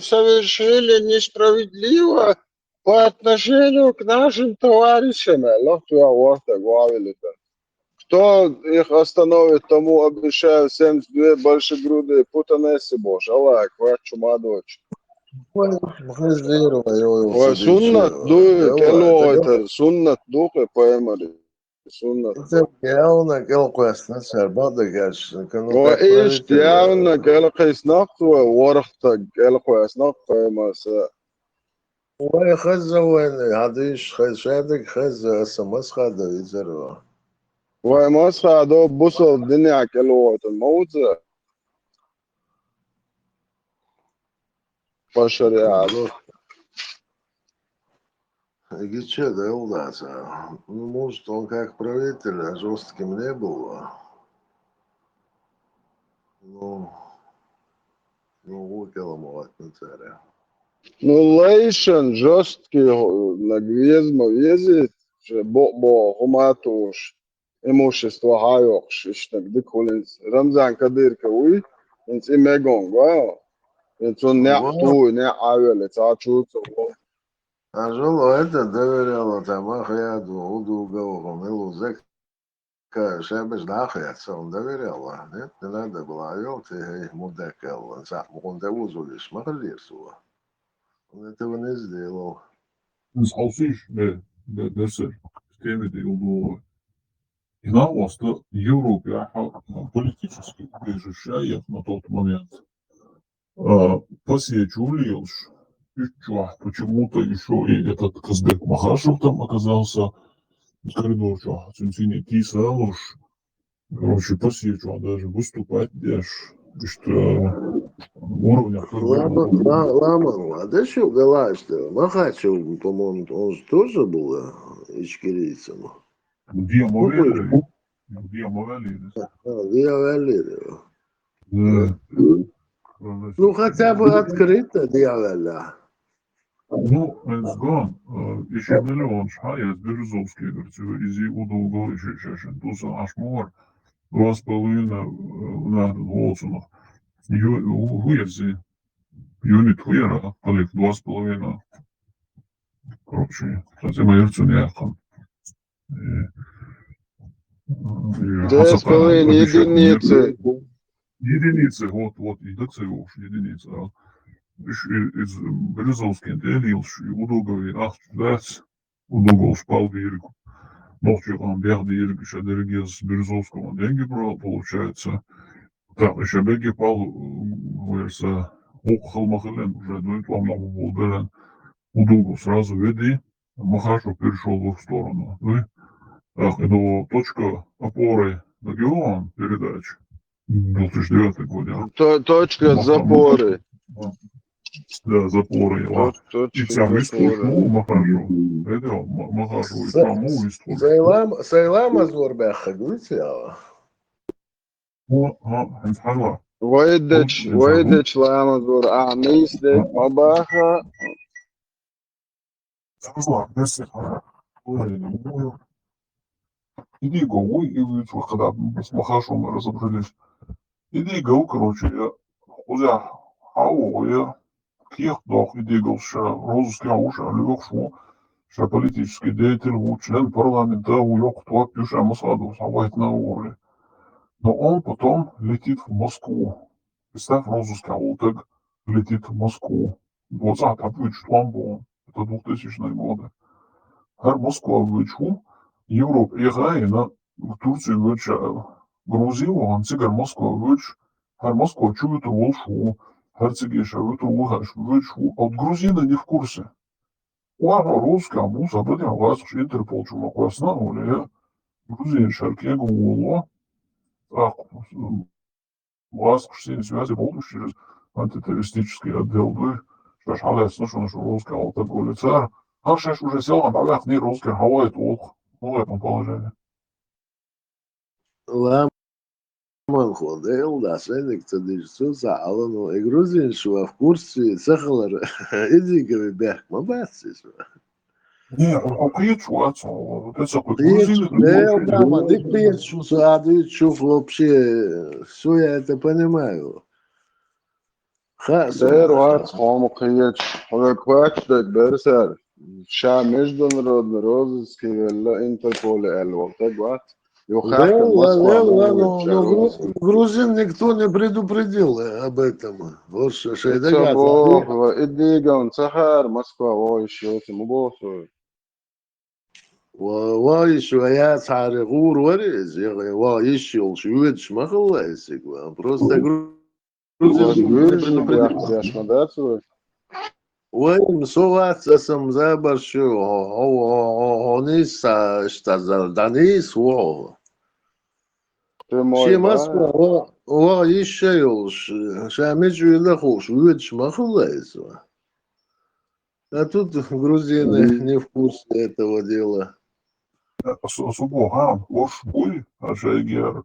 Speaker 3: совершили несправедливо по отношению к нашим товарищам. Лохтуя ворта уавилитан. Кто их остановит, тому обещаю 72 большегрудые путанесы, боже. Аллах, квак чума дочь. Ой, суннат дует, эло это суннат дуке поймали. Суннат.
Speaker 8: Явно келкуяс насар бадагаш.
Speaker 3: وإيش ديالنا قال قيس نقوى ورختك قال قيس نقوى مساء
Speaker 8: وين خزة وين هاديش خز شادك خزة اسمس خادة يزروا.
Speaker 3: وما صعدوا بصوا الدنيا كلوة الموت بشر يعلو
Speaker 8: И что, да, удастся. Ну, может, он как правитель жестким не был. Ну, выкел ему от царя.
Speaker 3: Ну лейшен жесткий на гвезма везет бо хуматуш имущество хайокш ишнак дикулинс рамзан кадир кауи инс имегон гвао инс он не ту не авел это ачуцо.
Speaker 8: А жило это доверяло там Ахаяду, Удугову, Милузек. Шабаш дахается, он доверял. Нет, не надо было. А я ты мудакал. Он того зулишь, махалирсуа. Он этого не сделал.
Speaker 5: Dus als is de схемы его и на оста Европе политически решает на тот момент посечулилш почему-то еще и этот Казбек Махашев там оказался коридор, Цинцини Кисалуш, короче, посечу, даже выступать даже, что уровня.
Speaker 8: Лама, а да что галаш-то? Махачев, по-моему, он же тоже был ичкирийцем.
Speaker 5: Где Мавели? Где Мавели?
Speaker 8: Где Мавели?
Speaker 5: Да.
Speaker 8: Ну, хотя бы открыто дьяволя.
Speaker 5: Ну, Энсган, еще миллион шхая, Березовский, говорится, изи удолго еще чаще, туса ашмор, 2,5 на Волцунов. Хуерзи, юнит хуера, колик 2,5. Короче, кстати, маерцу не ахам.
Speaker 3: 2,5 единицы.
Speaker 5: Единицы, вот, и так уж единицы, из Березовский делился, и удолговый ахтвец, удолгов спал вирку. Ночью он бегал вирку, еще дороги с Березовского деньги брал, получается. Так, еще беги пал, говорится, около Махален, уже дует вам на Волберен. Удолгов сразу веди, Махашев перешел в их сторону. Так, до точка опоры на Геон передач. 2009 год.
Speaker 3: Точка запоры.
Speaker 5: Да, запоры. И сам истушнул Махашу. Это Махашу и саму истушнул.
Speaker 8: Сейлам Азорбеха, говорите?
Speaker 5: Хала.
Speaker 3: Войдеч ламазур, а мисдек мабаха.
Speaker 5: Иди го, и когда с Махашем мы разобрались. Иди го, короче, я уже хау, я ких-дох, иди го, розыски ауша, любок шо, что политический деятель, член парламента, уёк, то пиша Масаду, савайт на уровне. Но он потом летит в Москву. Представь, розыски аутек летит в Москву. 20 вычтвам это 2000-е годы. Her Москва вычу, Европа егай на Турцию вычаю. Грузию, он цигар Москва выч, her Москва чует волшу, her цигеша вычу, от грузина не в курсе. Ладно, русская музыка, блин, вас уж Интерпол чумак вас нанули, Грузия шаркегу уло, так, вас уж все связи будут через антитеррористический отдел, вы, что ж, халес, ну что русская алкоголь, царь, а сейчас уже сел, а богах не русский, хавает лук, ну, в этом положении.
Speaker 8: Ламан ходил, да, сенек цадишцу саалану, и грузин шуа в курсе, сахалар, иди говори, мабасис.
Speaker 5: Не, а приечу, отцу, это такой
Speaker 8: Приечу,
Speaker 5: грузин,
Speaker 8: да, мама, ты приечу, а ты чув вообще, все я это понимаю.
Speaker 3: دير وقت خام قيتش هذا كواكش دك برسال شا مجدن رود روزس كي ولا انتربول الوقت وقت يخاف المصفى
Speaker 8: ну, грузин никто не предупредил об этом. Вот что это
Speaker 3: تصبح وإديجا ونسحر موسكو وايش يوتي مبوسو
Speaker 8: وايش ويا صار غور ورز وايش يلشويتش ما خلص просто грузин не предупредил.
Speaker 3: ياش مدرسو
Speaker 8: وين سوات اسم زابر شو هو نيس اشتزل دانيس وهو شي مسكو هو يشيلش شامج يلخوش ويدش ما خلص. А тут грузины не в курсе этого дела.
Speaker 5: Субохан, ваш бой, а шайгер,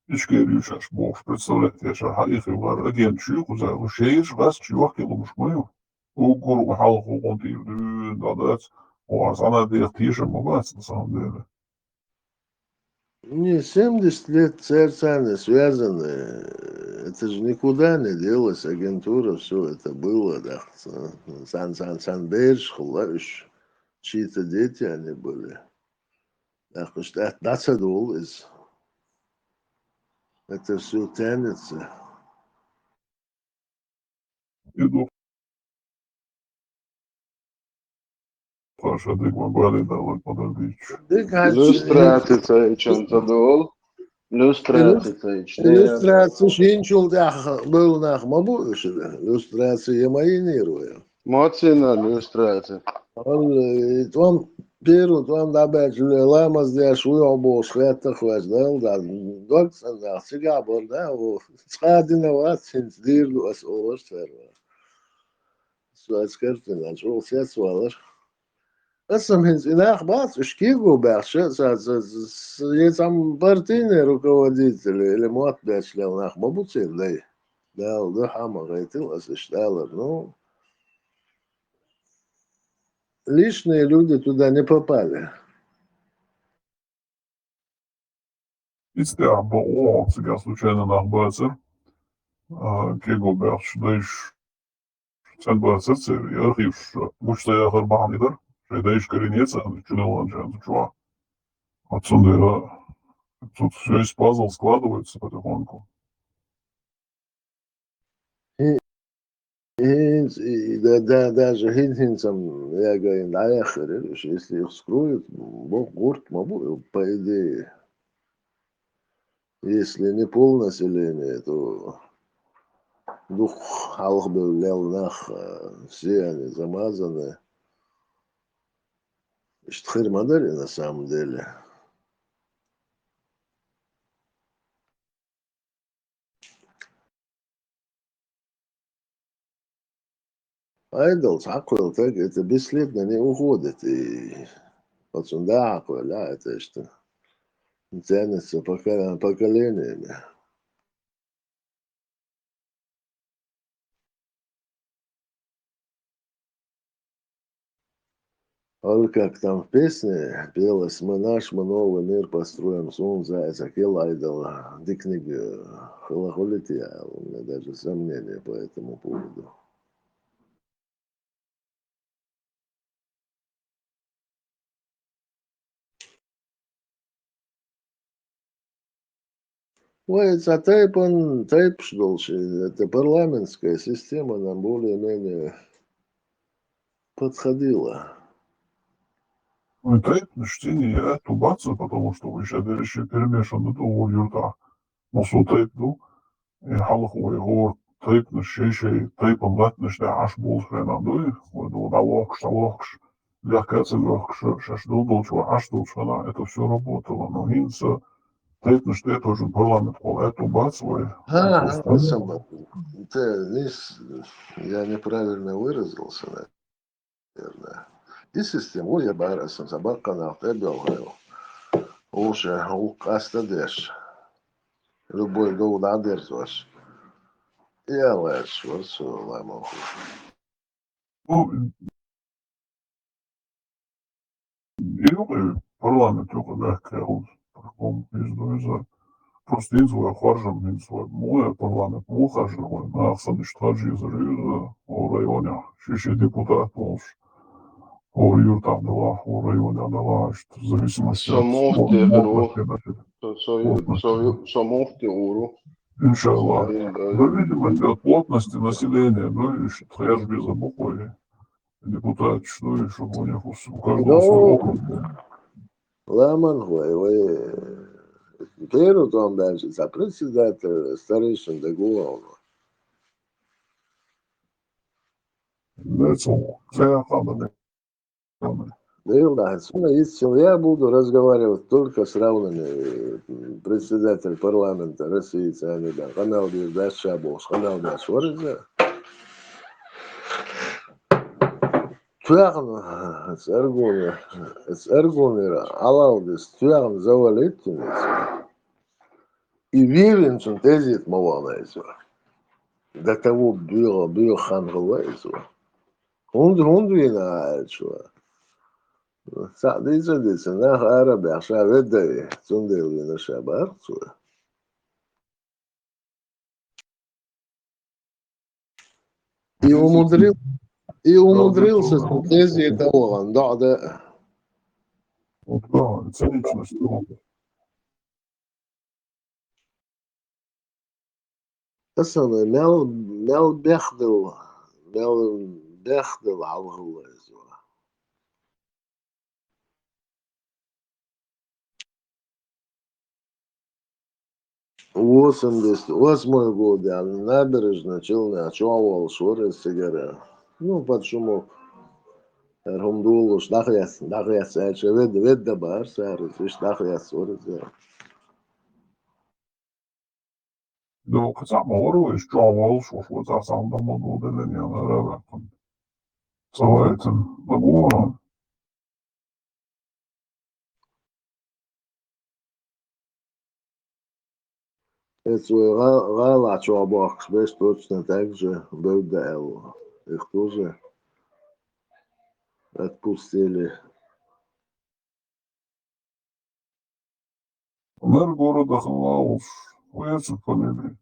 Speaker 5: ишкерюшаш бов, представляете, шахаихи вар аген чуку за ушеиш вас чувак илумшмаю. Угур халху контир дадать, у вас она дых тише могать на самом деле.
Speaker 8: Не, 70 лет царь связаны. Это же никуда не делось. Агентура, все это было. Да. Сан-Берж, Хлаш, чьи-то дети они были. Так что это все тянется.
Speaker 5: Иду. Паша, ты говори, давай подождите.
Speaker 3: Люстрация и чем-то дол. Люстрация и
Speaker 8: Иллюстрация шинчул был нах мабуш. Иллюстрация я майнирую.
Speaker 3: Моцина люстрация.
Speaker 8: Твам первый твам дабач ламаз де шуя бош хата хваш да доксан да сега бор да цадина ват синс дирду ас овер Suas cartas, o acesso a elas. Essas mensagens, mas os que gobernam, se am partiner руководители или младший нах мабуцин, да хама гайтил, осуществлял, ну лишние люди туда не попали.
Speaker 5: Если або сега случайно нахбацер, кегоберш, дайш sen bahsetsen ya hiç muşta ya hırban eder. Şeyde iş görünüyorsa чудо ланчан чувак. Отсюда тут все из пазл складывается потихоньку.
Speaker 8: Даже хинтинцам я говорю, если их скроют, Бог горд, по идее, если не полное население, то дух Аллах нах, все они замазаны. Штхир модели на самом деле. Айдолс, аквел, так это бесследно не уходит. И вот сюда аквел, это что тянется поколениями. А как там в песне пелось, мы новый мир построим, сон зайца, айдола, дикник халахолития, у меня даже сомнения по этому поводу. Ой, тайп что это парламентская система нам более-менее подходила.
Speaker 5: Ну и тайп на чтение тубаться, потому что вы сейчас еще перемешаны до юрта. Но су тайп, ну, и халаху его тайп на шейшей, тайпом лет на ште аш бол хрена, ну, и вот алокш. легкая целевка, это все работало, но Гинца, третье, что это уже парламент, это бацвой,
Speaker 8: Ага, я неправильно выразился, наверное. И систему я барасом забакана, ты белгаю. Уже укастадеш. Любой гол адерзваш. Я леш, вот все, ламаху.
Speaker 5: Ну, и парламент только легкая, по-какому изду, просто изва харжам, изва моя парламент, мухажевой, на саништраджи зарюза, о районе, шише депутат, о юртам дела, о районе дела, что в зависимости от
Speaker 3: Самохти уру.
Speaker 5: иншаллах, в зависимости от плотности населения, ну и что я без обухой, депутат, что и чтобы у них у каждого свой округ был.
Speaker 8: Ламан хуй, Керу там дальше, председатель старейшин договора. Если я буду разговаривать только с равными председатель парламента России, канал Бирдаш Шабос, канал Бирдаш Варза, Тюрн, с Эргунера, Алаудис, Тюрн завалит и верен, что тезит Маванайзу. До того было Хангалайзу. Он вина, что. Садится, на арабе, а шаведай, цундели на шабарцу. И умудрился с тези того, да.
Speaker 5: Вот да, циничность.
Speaker 8: Асана, мел бехдел алгылайзу. 88 год, я на набережной Челны очевал шоры сигары. Ну, почему? Эрхумдулуш, дахяс, ведда бар, сарис, виш дахяс, шоры.
Speaker 5: Да, хотя мору из чавал, что вот за сам дома удаления на реваком. Целайтен, договора.
Speaker 8: Это гала чавабах, беш точно так же был дел. Их тоже отпустили.
Speaker 5: Мэр города Халауш, уехал фамилии.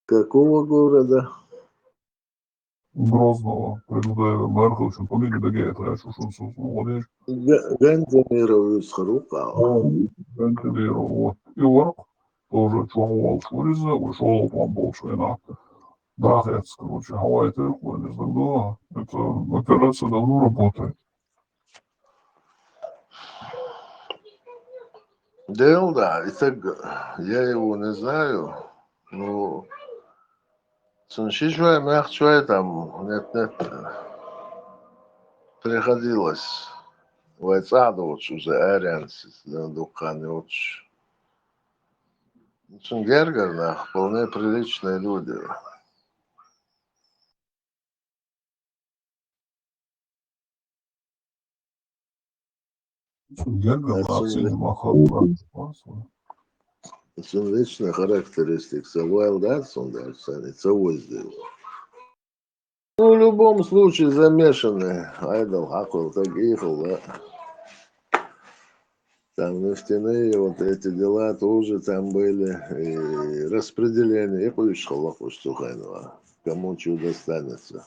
Speaker 8: Какого города?
Speaker 5: Грозного, предлагаю мэр, очень фамилии догеет, я шушун молодежь.
Speaker 8: Гандемирович Харукава.
Speaker 5: Вентилировал. И он тоже чувал шуриза, ушел вам больше на Дахец, короче, Хавайи Терхуэн из Дагдала. Это операция давно работает.
Speaker 8: Дел, да, и так я его не знаю, но Суншишвай, Махчвай там, нет, приходилось войцадовать уже Арианс, Дуканевич. Гергер, вполне приличные люди.
Speaker 5: Гергер, оценим Махалура.
Speaker 8: Это личная характеристика. Wild Arts, он дальше, это воздел. Ну, в любом случае замешаны. Айдол, Акул, так ехал, да. Там нефтяные вот эти дела тоже там были. И распределение. Я поищу Халаху Штухайнова. Кому что достанется.